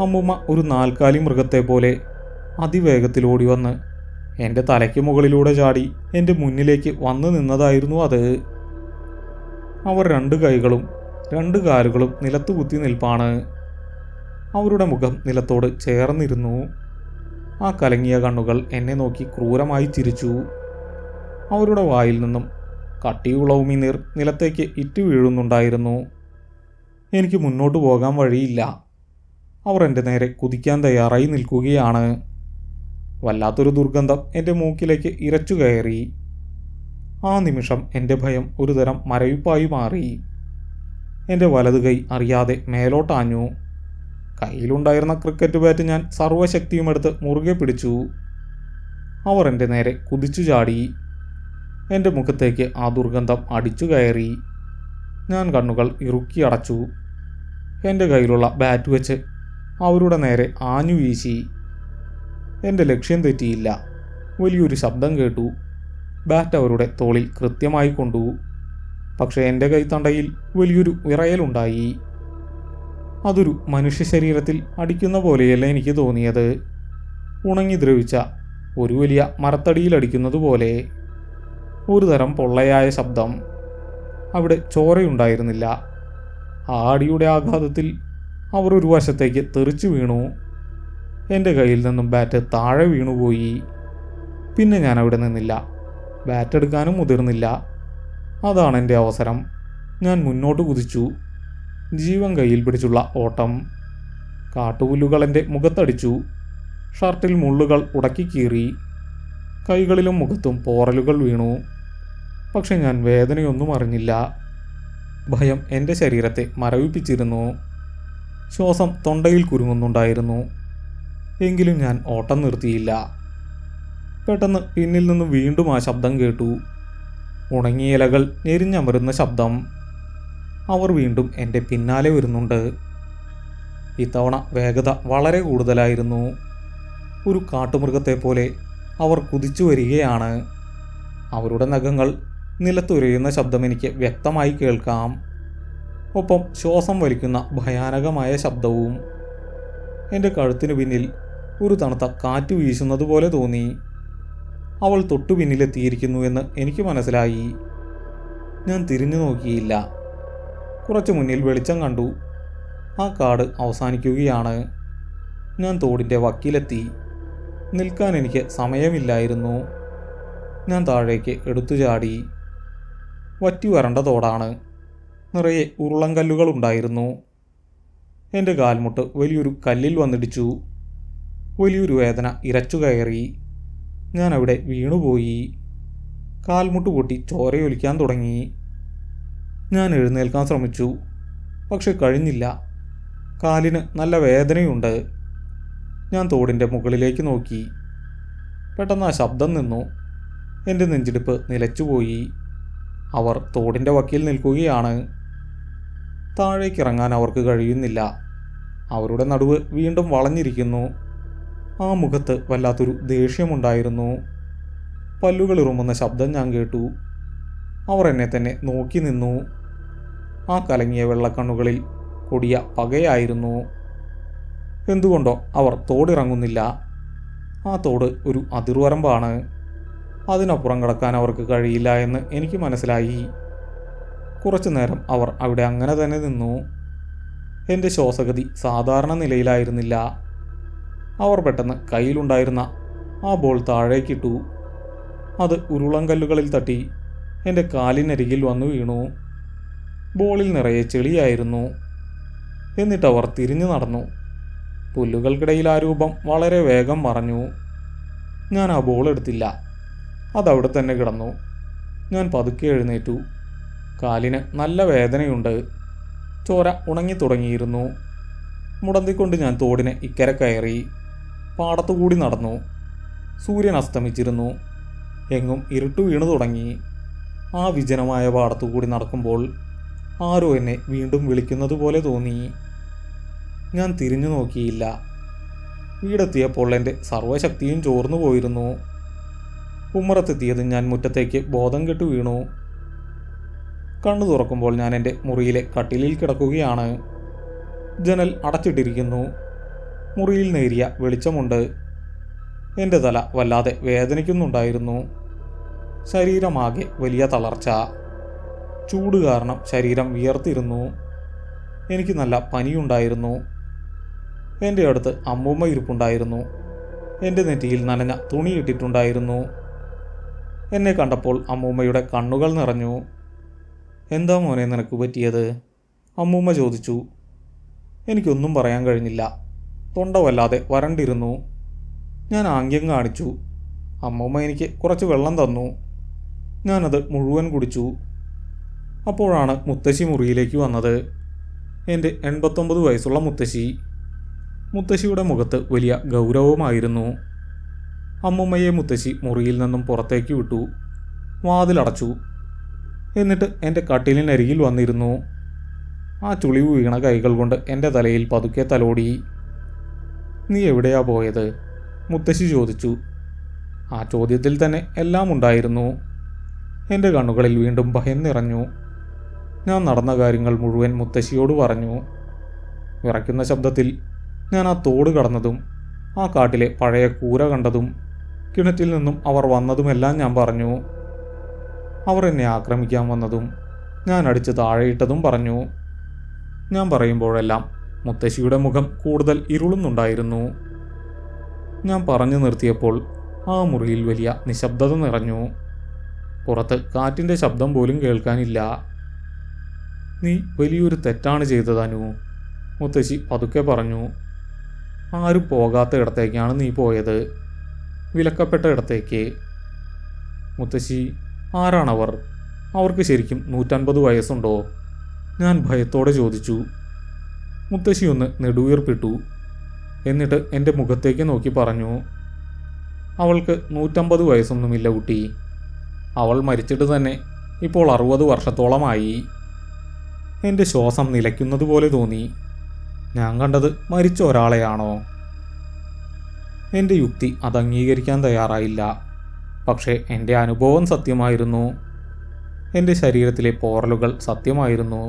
അമ്മുമ്മ ഒരു നാൽക്കാലി മൃഗത്തെ പോലെ അതിവേഗത്തിൽ ഓടി വന്ന് എൻ്റെ തലയ്ക്ക് മുകളിലൂടെ ചാടി എൻ്റെ മുന്നിലേക്ക് വന്നു നിന്നതായിരുന്നു അത്. അവർ 2 കൈകളും 2 കാലുകളും നിലത്ത് കുത്തി നിൽപ്പാണ്. അവരുടെ മുഖം നിലത്തോട് ചേർന്നിരുന്നു. ആ കലങ്ങിയ കണ്ണുകൾ എന്നെ നോക്കി ക്രൂരമായി ചിരിച്ചു. അവരുടെ വായിൽ നിന്നും കട്ടിയുള്ള ഉമിനീർ നിലത്തേക്ക് ഇറ്റു വീഴുന്നുണ്ടായിരുന്നു. എനിക്ക് മുന്നോട്ട് പോകാൻ വഴിയില്ല. അവർ എൻ്റെ നേരെ കുതിക്കാൻ തയ്യാറായി നിൽക്കുകയാണ്. വല്ലാത്തൊരു ദുർഗന്ധം എൻ്റെ മൂക്കിലേക്ക് ഇരച്ചു കയറി. ആ നിമിഷം എൻ്റെ ഭയം ഒരുതരം മരവിപ്പായി മാറി. എൻ്റെ വലതു കൈ അറിയാതെ മേലോട്ടാഞ്ഞു. കയ്യിലുണ്ടായിരുന്ന ക്രിക്കറ്റ് ബാറ്റ് ഞാൻ സർവ്വശക്തിയുമെടുത്ത് മുറുകെ പിടിച്ചു. അവർ എൻ്റെ നേരെ കുതിച്ചു ചാടി. എൻ്റെ മുഖത്തേക്ക് ആ ദുർഗന്ധം അടിച്ചു കയറി. ഞാൻ കണ്ണുകൾ ഇറുക്കി അടച്ചു. എൻ്റെ കയ്യിലുള്ള ബാറ്റ് വെച്ച് അവരുടെ നേരെ ആഞ്ഞു വീശി. എൻ്റെ ലക്ഷ്യം തെറ്റിയില്ല. വലിയൊരു ശബ്ദം കേട്ടു. ബാറ്റ് അവരുടെ തോളിൽ കൃത്യമായി കൊണ്ടു. പക്ഷേ എൻ്റെ കൈത്തണ്ടയിൽ വലിയൊരു വിറയലുണ്ടായി. അതൊരു മനുഷ്യ ശരീരത്തിൽ അടിക്കുന്ന പോലെയല്ല എനിക്ക് തോന്നിയത്. ഉണങ്ങി ദ്രവിച്ച ഒരു വലിയ മരത്തടിയിൽ അടിക്കുന്നത് പോലെ. ഒരു തരം പൊള്ളയായ ശബ്ദം. അവിടെ ചോരയുണ്ടായിരുന്നില്ല. ആ അടിയുടെ ആഘാതത്തിൽ അവർ ഒരു വശത്തേക്ക് തെറിച്ചു വീണു. എൻ്റെ കയ്യിൽ നിന്നും ബാറ്റ് താഴെ വീണുപോയി. പിന്നെ ഞാൻ അവിടെ നിന്നില്ല. ബാറ്റ് എടുക്കാനും മുതിർന്നില്ല. അതാണ് എൻ്റെ അവസരം. ഞാൻ മുന്നോട്ട് കുതിച്ചു. ജീവൻ കയ്യിൽ പിടിച്ചുള്ള ഓട്ടം. കാട്ടുപുല്ലുകൾ എൻ്റെ മുഖത്തടിച്ചു. ഷർട്ടിൽ മുള്ളുകൾ ഉടക്കി കീറി. കൈകളിലും മുഖത്തും പോറലുകൾ വീണു. പക്ഷെ ഞാൻ വേദനയൊന്നും അറിഞ്ഞില്ല. ഭയം എൻ്റെ ശരീരത്തെ മരവിപ്പിച്ചിരുന്നു. ശ്വാസം തൊണ്ടയിൽ കുരുങ്ങുന്നുണ്ടായിരുന്നു. എങ്കിലും ഞാൻ ഓട്ടം നിർത്തിയില്ല. പെട്ടെന്ന് പിന്നിൽ നിന്ന് വീണ്ടും ആ ശബ്ദം കേട്ടു. ഉണങ്ങിയ ഇലകൾ ഞെരിഞ്ഞമരുന്ന ശബ്ദം. അവർ വീണ്ടും എൻ്റെ പിന്നാലെ വരുന്നുണ്ട്. ഇത്തവണ വേഗത വളരെ കൂടുതലായിരുന്നു. ഒരു കാട്ടുമൃഗത്തെ പോലെ അവർ കുതിച്ചു വരികയാണ്. അവരുടെ നഖങ്ങൾ നിലത്തുരയുന്ന ശബ്ദം എനിക്ക് വ്യക്തമായി കേൾക്കാം. ഒപ്പം ശ്വാസം വലിക്കുന്ന ഭയാനകമായ ശബ്ദവും. എൻ്റെ കഴുത്തിനു പിന്നിൽ ഒരു തണുത്ത കാറ്റ് വീശുന്നത് പോലെ തോന്നി. അവൾ തൊട്ടു പിന്നിലെത്തിയിരിക്കുന്നുവെന്ന് എനിക്ക് മനസ്സിലായി. ഞാൻ തിരിഞ്ഞു നോക്കിയില്ല. കുറച്ചു മുന്നിൽ വെളിച്ചം കണ്ടു. ആ കാട് അവസാനിക്കുകയാണ്. ഞാൻ തോടിൻ്റെ വക്കിലെത്തി. നിൽക്കാൻ എനിക്ക് സമയമില്ലായിരുന്നു. ഞാൻ താഴേക്ക് എടുത്തു ചാടി. വറ്റി വരണ്ട തോടാണ്. നിറയെ ഉരുളൻകല്ലുകൾ ഉണ്ടായിരുന്നു. എൻ്റെ കാൽമുട്ട് വലിയൊരു കല്ലിൽ വന്നിടിച്ചു. വലിയൊരു വേദന ഇരച്ചു കയറി. ഞാൻ അവിടെ വീണുപോയി. കാൽമുട്ട് പൊട്ടി ചോരയൊലിക്കാൻ തുടങ്ങി. ഞാൻ എഴുന്നേൽക്കാൻ ശ്രമിച്ചു, പക്ഷെ കഴിഞ്ഞില്ല. കാലിന് നല്ല വേദനയുണ്ട്. ഞാൻ തോടിൻ്റെ മുകളിലേക്ക് നോക്കി. പെട്ടെന്ന് ആ ശബ്ദം നിന്നു. എൻ്റെ നെഞ്ചിടിപ്പ് നിലച്ചുപോയി. അവർ തോടിൻ്റെ വക്കിൽ നിൽക്കുകയാണ്. താഴേക്കിറങ്ങാൻ അവർക്ക് കഴിയുന്നില്ല. അവരുടെ നടുവ് വീണ്ടും വളഞ്ഞിരിക്കുന്നു. ആ മുഖത്ത് വല്ലാത്തൊരു ദേഷ്യമുണ്ടായിരുന്നു. പല്ലുകൾ ഇറുമുന്ന ശബ്ദം ഞാൻ കേട്ടു. അവർ എന്നെ തന്നെ നോക്കി നിന്നു. ആ കലങ്ങിയ വെള്ളക്കണ്ണുകളിൽ കൊടിയ പകയായിരുന്നു. എന്തുകൊണ്ടോ അവർ തോടിറങ്ങുന്നില്ല. ആ തോട് ഒരു അതിർവരമ്പാണ്. അതിനപ്പുറം കടക്കാൻ അവർക്ക് കഴിയില്ല എന്ന് എനിക്ക് മനസ്സിലായി. കുറച്ചു നേരം അവർ അവിടെ അങ്ങനെ തന്നെ നിന്നു. എൻ്റെ ശ്വാസഗതി സാധാരണ നിലയിലായിരുന്നില്ല. അവർ പെട്ടെന്ന് കയ്യിലുണ്ടായിരുന്ന ആ ബോൾ താഴേക്കിട്ടു. അത് ഉരുളൻകല്ലുകളിൽ തട്ടി എൻ്റെ കാലിനരികിൽ വന്നു വീണു. ബോളിൽ നിറയെ ചെളിയായിരുന്നു. എന്നിട്ടവർ തിരിഞ്ഞു നടന്നു. പുല്ലുകൾക്കിടയിൽ ആ രൂപം വളരെ വേഗം മറഞ്ഞു. ഞാൻ ആ ബോൾ എടുത്തില്ല. അതവിടെ തന്നെ കിടന്നു. ഞാൻ പതുക്കെ എഴുന്നേറ്റു. കാലിന് നല്ല വേദനയുണ്ട്. ചോര ഉണങ്ങി തുടങ്ങിയിരുന്നു. മുടന്തിക്കൊണ്ട് ഞാൻ തോടിന് ഇക്കരെ കയറി. പാടത്തുകൂടി നടന്നു. സൂര്യൻ അസ്തമിച്ചിരുന്നു. എങ്ങും ഇരുട്ടു വീണു തുടങ്ങി. ആ വിജനമായ പാടത്തുകൂടി നടക്കുമ്പോൾ ആരോ എന്നെ വീണ്ടും വിളിക്കുന്നത് പോലെ തോന്നി. ഞാൻ തിരിഞ്ഞു നോക്കിയില്ല. വീടെത്തിയപ്പോൾ എൻ്റെ സർവ്വശക്തിയും ചോർന്നു പോയിരുന്നു. ഉമ്മറത്തെത്തിയത് ഞാൻ മുറ്റത്തേക്ക് ബോധം കെട്ടു വീണു. കണ്ണു തുറക്കുമ്പോൾ ഞാൻ എൻ്റെ മുറിയിലെ കട്ടിലിൽ കിടക്കുകയാണ്. ജനൽ അടച്ചിട്ടിരിക്കുന്നു. മുറിയിൽ നേരിയ വെളിച്ചമുണ്ട്. എൻ്റെ തല വല്ലാതെ വേദനിക്കുന്നുണ്ടായിരുന്നു. ശരീരമാകെ വലിയ തളർച്ച. ചൂട് കാരണം ശരീരം വിയർത്തിരുന്നു. എനിക്ക് നല്ല പനിയുണ്ടായിരുന്നു. എൻ്റെ അടുത്ത് അമ്മൂമ്മ ഇരിപ്പുണ്ടായിരുന്നു. എൻ്റെ നെറ്റിയിൽ നനഞ്ഞ തുണിയിട്ടിട്ടുണ്ടായിരുന്നു. എന്നെ കണ്ടപ്പോൾ അമ്മൂമ്മയുടെ കണ്ണുകൾ നിറഞ്ഞു. എന്താ മോനെ നിനക്ക് പറ്റിയത്? അമ്മൂമ്മ ചോദിച്ചു. എനിക്കൊന്നും പറയാൻ കഴിഞ്ഞില്ല. തൊണ്ട വല്ലാതെ വരണ്ടിരുന്നു. ഞാൻ ആംഗ്യം കാണിച്ചു. അമ്മൂമ്മ എനിക്ക് കുറച്ച് വെള്ളം തന്നു. ഞാനത് മുഴുവൻ കുടിച്ചു. അപ്പോഴാണ് മുത്തശ്ശി മുറിയിലേക്ക് വന്നത്. എൻ്റെ 89 വയസ്സുള്ള മുത്തശ്ശി. മുത്തശ്ശിയുടെ മുഖത്ത് വലിയ ഗൗരവമായിരുന്നു. അമ്മുമ്മയെ മുത്തശ്ശി മുറിയിൽ നിന്നും പുറത്തേക്ക് വിട്ടു. വാതിലടച്ചു. എന്നിട്ട് എൻ്റെ കട്ടിലിനരികിൽ വന്നിരുന്നു. ആ ചുളിവ് വീണ കൈകൾ കൊണ്ട് എൻ്റെ തലയിൽ പതുക്കെ തലോടി. നീ എവിടെയാ പോയത്? മുത്തശ്ശി ചോദിച്ചു. ആ ചോദ്യത്തിൽ തന്നെ എല്ലാം ഉണ്ടായിരുന്നു. എൻ്റെ കണ്ണുകളിൽ വീണ്ടും ഭയം നിറഞ്ഞു. ഞാൻ നടന്ന കാര്യങ്ങൾ മുഴുവൻ മുത്തശ്ശിയോട് പറഞ്ഞു. വിറയ്ക്കുന്ന ശബ്ദത്തിൽ ഞാൻ ആ തോട് കടന്നതും ആ കാട്ടിലെ പഴയ കൂര കണ്ടതും കിണറ്റിൽ നിന്നും അവർ വന്നതുമെല്ലാം ഞാൻ പറഞ്ഞു. അവർ എന്നെ ആക്രമിക്കാൻ വന്നതും ഞാൻ അടിച്ച് താഴെയിട്ടതും പറഞ്ഞു. ഞാൻ പറയുമ്പോഴെല്ലാം മുത്തശ്ശിയുടെ മുഖം കൂടുതൽ ഇരുളുന്നുണ്ടായിരുന്നു. ഞാൻ പറഞ്ഞു നിർത്തിയപ്പോൾ ആ മുറിയിൽ വലിയ നിശബ്ദത നിറഞ്ഞു. പുറത്ത് കാറ്റിൻ്റെ ശബ്ദം പോലും കേൾക്കാനില്ല. നീ വലിയൊരു തെറ്റാണ് ചെയ്തത് അനു, മുത്തശ്ശി പതുക്കെ പറഞ്ഞു. ആരും പോകാത്ത ഇടത്തേക്കാണ് നീ പോയത്. വിലക്കപ്പെട്ട ഇടത്തേക്ക്. മുത്തശ്ശി, ആരാണവർ? അവർക്ക് ശരിക്കും 150 വയസ്സുണ്ടോ? ഞാൻ ഭയത്തോടെ ചോദിച്ചു. മുത്തശ്ശി ഒന്ന് നെടുവീർപ്പിട്ടു. എന്നിട്ട് എൻ്റെ മുഖത്തേക്ക് നോക്കി പറഞ്ഞു. അവൾക്ക് 150 വയസ്സൊന്നുമില്ല കുട്ടി. അവൾ മരിച്ചിട്ട് തന്നെ ഇപ്പോൾ 60 വർഷത്തോളമായി. എൻ്റെ ശ്വാസം നിലയ്ക്കുന്നത് പോലെ തോന്നി. ഞാൻ കണ്ടത് മരിച്ച ഒരാളെയാണോ? എൻ്റെ യുക്തി അത് അംഗീകരിക്കാൻ തയ്യാറായില്ല. പക്ഷേ എൻ്റെ അനുഭവം സത്യമായിരുന്നു. എൻ്റെ ശരീരത്തിലെ പോറലുകൾ സത്യമായിരുന്നു.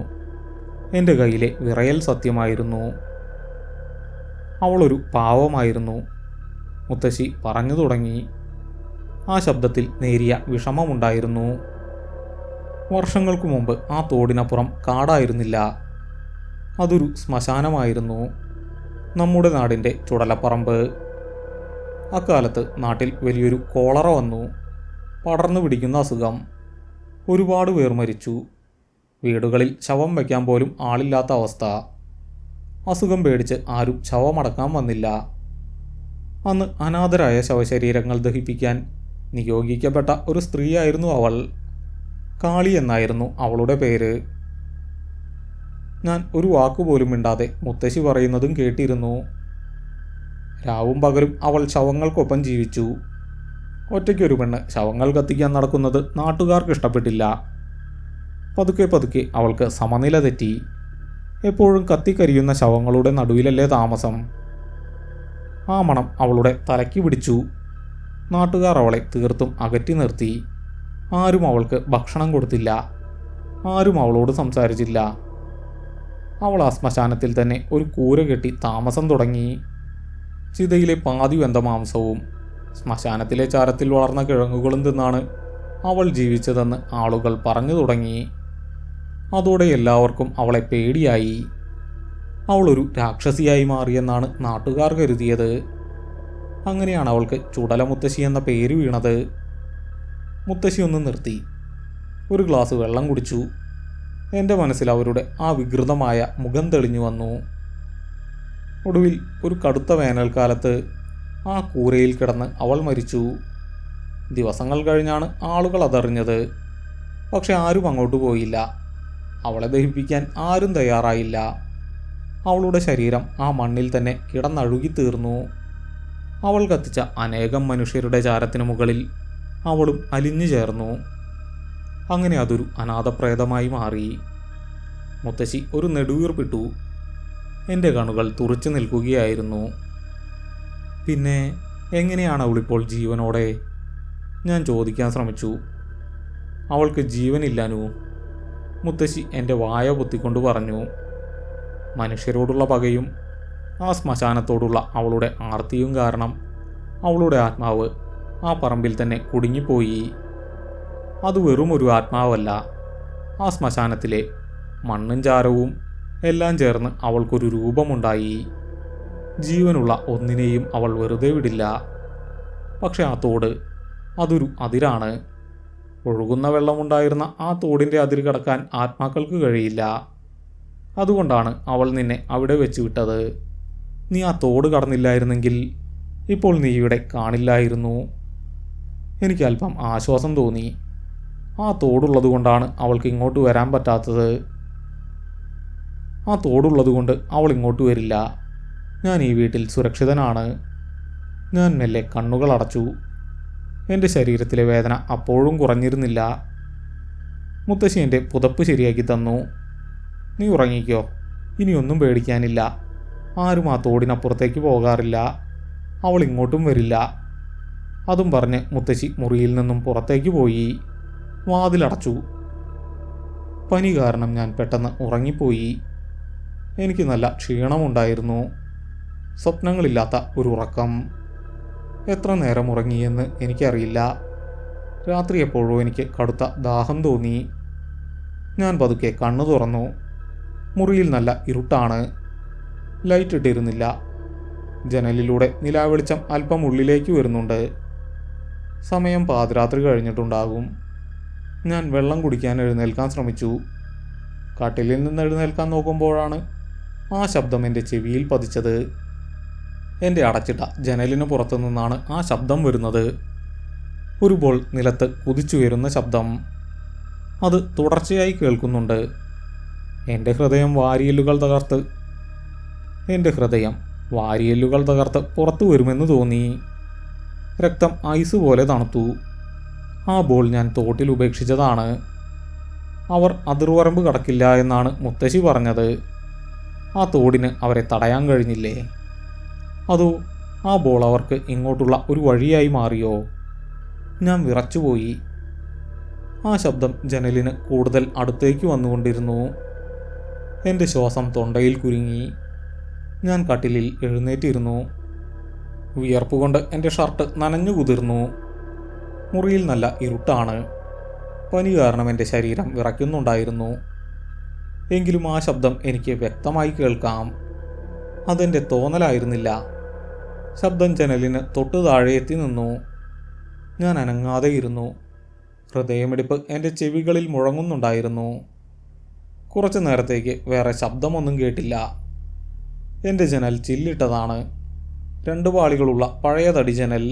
എൻ്റെ കയ്യിലെ വിറയൽ സത്യമായിരുന്നു. അവളൊരു പാവമായിരുന്നു, മുത്തശ്ശി പറഞ്ഞു തുടങ്ങി. ആ ശബ്ദത്തിൽ നേരിയ വിഷമമുണ്ടായിരുന്നു. വർഷങ്ങൾക്കു മുമ്പ് ആ തോടിനപ്പുറം കാടായിരുന്നില്ല. അതൊരു ശ്മശാനമായിരുന്നു. നമ്മുടെ നാടിൻ്റെ ചുടലപ്പറമ്പ്. അക്കാലത്ത് നാട്ടിൽ വലിയൊരു കോളറ വന്നു. പടർന്നു പിടിക്കുന്ന അസുഖം. ഒരുപാട് പേർ മരിച്ചു. വീടുകളിൽ ശവം വയ്ക്കാൻ പോലും ആളില്ലാത്ത അവസ്ഥ. അസുഖം പേടിച്ച് ആരും ശവമടക്കാൻ വന്നില്ല. അന്ന് അനാഥരായ ശവശരീരങ്ങൾ ദഹിപ്പിക്കാൻ നിയോഗിക്കപ്പെട്ട ഒരു സ്ത്രീയായിരുന്നു അവൾ. കാളി എന്നായിരുന്നു അവളുടെ പേര്. ഞാൻ ഒരു വാക്കുപോലും മിണ്ടാതെ മുത്തശ്ശി പറയുന്നതും കേട്ടിരുന്നു. രാവും പകലും അവൾ ശവങ്ങൾക്കൊപ്പം ജീവിച്ചു. ഒറ്റയ്ക്കൊരു പെണ്ണ് ശവങ്ങൾ കത്തിക്കാൻ നടക്കുന്നത് നാട്ടുകാർക്ക് ഇഷ്ടപ്പെട്ടില്ല. പതുക്കെ പതുക്കെ അവൾക്ക് സമനില തെറ്റി. എപ്പോഴും കത്തിക്കരിയുന്ന ശവങ്ങളുടെ നടുവിലല്ലേ താമസം. ആ മണം അവളുടെ തലയ്ക്ക് പിടിച്ചു. നാട്ടുകാർ അവളെ തീർത്തും അകറ്റി നിർത്തി. ആരും അവൾക്ക് ഭക്ഷണം കൊടുത്തില്ല. ആരും അവളോട് സംസാരിച്ചില്ല. അവൾ ആ ശ്മശാനത്തിൽ തന്നെ ഒരു കൂര കെട്ടി താമസം തുടങ്ങി. ചിതയിലെ പാതി വെന്ത മാംസവും ശ്മശാനത്തിലെ ചാരത്തിൽ വളർന്ന കിഴങ്ങുകളും തിന്നാണ് അവൾ ജീവിച്ചതെന്ന് ആളുകൾ പറഞ്ഞു തുടങ്ങി. അതോടെ എല്ലാവർക്കും അവളെ പേടിയായി. അവളൊരു രാക്ഷസിയായി മാറിയെന്നാണ് നാട്ടുകാർ കരുതിയത്. അങ്ങനെയാണ് അവൾക്ക് ചുടലമുത്തശ്ശി എന്ന പേര് വീണത്. മുത്തശ്ശി ഒന്ന് നിർത്തി. ഒരു ഗ്ലാസ് വെള്ളം കുടിച്ചു. എൻ്റെ മനസ്സിൽ അവരുടെ ആ വികൃതമായ മുഖം തെളിഞ്ഞു വന്നു. ഒടുവിൽ ഒരു കടുത്ത വേനൽക്കാലത്ത് ആ കൂരയിൽ കിടന്ന് അവൾ മരിച്ചു. ദിവസങ്ങൾ കഴിഞ്ഞാണ് ആളുകൾ അതറിഞ്ഞത്. പക്ഷെ ആരും അങ്ങോട്ട് പോയില്ല. അവളെ ദഹിപ്പിക്കാൻ ആരും തയ്യാറായില്ല. അവളുടെ ശരീരം ആ മണ്ണിൽ തന്നെ കിടന്നഴുകിത്തീർന്നു. അവൾ കത്തിച്ച അനേകം മനുഷ്യരുടെ ചാരത്തിനു മുകളിൽ അവളും അലിഞ്ഞു ചേർന്നു. അങ്ങനെ അതൊരു അനാഥപ്രേതമായി മാറി. മുത്തശ്ശി ഒരു നെടുവീർപ്പിട്ടു. എൻ്റെ കണ്ണുകൾ തുറച്ചു നിൽക്കുകയായിരുന്നു. പിന്നെ എങ്ങനെയാണ് അവളിപ്പോൾ ജീവനോടെ? ഞാൻ ചോദിക്കാൻ ശ്രമിച്ചു. അവൾക്ക് ജീവനില്ലാനു, മുത്തശ്ശി എൻ്റെ വായ പൊത്തിക്കൊണ്ട് പറഞ്ഞു. മനുഷ്യരോടുള്ള പകയും ആ ശ്മശാനത്തോടുള്ള അവളുടെ ആർത്തിയും കാരണം അവളുടെ ആത്മാവ് ആ പറമ്പിൽ തന്നെ കുടുങ്ങിപ്പോയി. അത് വെറും ഒരു ആത്മാവല്ല. ആ ശ്മശാനത്തിലെ മണ്ണും ചാരവും എല്ലാം ചേർന്ന് അവൾക്കൊരു രൂപമുണ്ടായി. ജീവനുള്ള ഒന്നിനെയും അവൾ വെറുതെ വിടില്ല. പക്ഷെ ആ തോട്, അതൊരു അതിരാണ്. ഒഴുകുന്ന വെള്ളമുണ്ടായിരുന്ന ആ തോടിൻ്റെ അതിര് കടക്കാൻ ആത്മാക്കൾക്ക് കഴിയില്ല. അതുകൊണ്ടാണ് അവൾ നിന്നെ അവിടെ വെച്ച് വിട്ടത്. നീ ആ തോട് കടന്നില്ലായിരുന്നെങ്കിൽ ഇപ്പോൾ നീ ഇവിടെ കാണില്ലായിരുന്നു. എനിക്ക് അല്പം ആശ്വാസം തോന്നി. ആ തോടുള്ളതുകൊണ്ടാണ് അവൾക്ക് ഇങ്ങോട്ട് വരാൻ പറ്റാത്തത്. ആ തോടുള്ളതുകൊണ്ട് അവൾ ഇങ്ങോട്ട് വരില്ല. ഞാൻ ഈ വീട്ടിൽ സുരക്ഷിതനാണ്. ഞാൻ മെല്ലെ കണ്ണുകൾ അടച്ചു. എൻ്റെ ശരീരത്തിലെ വേദന അപ്പോഴും കുറഞ്ഞിരുന്നില്ല. മുത്തശ്ശി എൻ്റെ പുതപ്പ് ശരിയാക്കി തന്നു. നീ ഉറങ്ങിക്കോ, ഇനിയൊന്നും പേടിക്കാനില്ല. ആരും ആ തോടിനപ്പുറത്തേക്ക് പോകാറില്ല. അവൾ ഇങ്ങോട്ടും വരില്ല. അതും പറഞ്ഞ് മുത്തശ്ശി മുറിയിൽ നിന്നും പുറത്തേക്ക് പോയി. വാതിലടച്ചു. പനി കാരണം ഞാൻ പെട്ടെന്ന് ഉറങ്ങിപ്പോയി. എനിക്ക് നല്ല ക്ഷീണമുണ്ടായിരുന്നു. സ്വപ്നങ്ങളില്ലാത്ത ഒരു ഉറക്കം. എത്ര നേരം ഉറങ്ങിയെന്ന് എനിക്കറിയില്ല. രാത്രി എപ്പോഴോ എനിക്ക് കടുത്ത ദാഹം തോന്നി. ഞാൻ പതുക്കെ കണ്ണു തുറന്നു. മുറിയിൽ നല്ല ഇരുട്ടാണ്. ലൈറ്റ് ഇട്ടിരുന്നില്ല. ജനലിലൂടെ നിലാവെളിച്ചം അല്പം ഉള്ളിലേക്ക് വരുന്നുണ്ട്. സമയം പാതിരാത്രി കഴിഞ്ഞിട്ടുണ്ടാകും. ഞാൻ വെള്ളം കുടിക്കാൻ എഴുന്നേൽക്കാൻ ശ്രമിച്ചു. കട്ടിലിൽ നിന്ന് എഴുന്നേൽക്കാൻ നോക്കുമ്പോഴാണ് ആ ശബ്ദം എൻ്റെ ചെവിയിൽ പതിച്ചത്. എൻ്റെ അടച്ചിട്ട ജനലിന് പുറത്തു നിന്നാണ് ആ ശബ്ദം വരുന്നത്. ഒരു ബോൾ നിലത്ത് കുതിച്ചുയരുന്ന ശബ്ദം. അത് തുടർച്ചയായി കേൾക്കുന്നുണ്ട്. എൻ്റെ ഹൃദയം വാരിയെല്ലുകൾ തകർത്ത് പുറത്തു വരുമെന്ന് തോന്നി. രക്തം ഐസ് പോലെ തണുത്തു. ആ ബോൾ ഞാൻ തോട്ടിൽ ഉപേക്ഷിച്ചതാണ്. അവർ അതിർവരമ്പ് കടക്കില്ല എന്നാണ് മുത്തശ്ശി പറഞ്ഞത്. ആ തോടിന് അവരെ തടയാൻ കഴിഞ്ഞില്ലേ? അതോ ആ ബോൾ അവർക്ക് ഇങ്ങോട്ടുള്ള ഒരു വഴിയായി മാറിയോ? ഞാൻ വിറച്ചുപോയി. ആ ശബ്ദം ജനലിന് കൂടുതൽ അടുത്തേക്ക് വന്നുകൊണ്ടിരുന്നു. എൻ്റെ ശ്വാസം തൊണ്ടയിൽ കുരുങ്ങി. ഞാൻ കട്ടിലിൽ എഴുന്നേറ്റിരുന്നു. വിയർപ്പുകൊണ്ട് എൻ്റെ ഷർട്ട് നനഞ്ഞു കുതിർന്നു. മുറിയിൽ നല്ല ഇരുട്ടാണ്. പനി കാരണം എൻ്റെ ശരീരം വിറയ്ക്കുന്നുണ്ടായിരുന്നു. എങ്കിലും ആ ശബ്ദം എനിക്ക് വ്യക്തമായി കേൾക്കാം. അതെൻ്റെ തോന്നലായിരുന്നില്ല. ശബ്ദം ജനലിന് തൊട്ടു താഴെ എത്തി നിന്നു. ഞാൻ അനങ്ങാതെ ഇരുന്നു. ഹൃദയമിടിപ്പ് എൻ്റെ ചെവികളിൽ മുഴങ്ങുന്നുണ്ടായിരുന്നു. കുറച്ചു നേരത്തേക്ക് വേറെ ശബ്ദമൊന്നും കേട്ടില്ല. എൻ്റെ ജനൽ ചില്ലിട്ടതാണ്. 2 പാളികളുള്ള പഴയ തടി ജനൽ,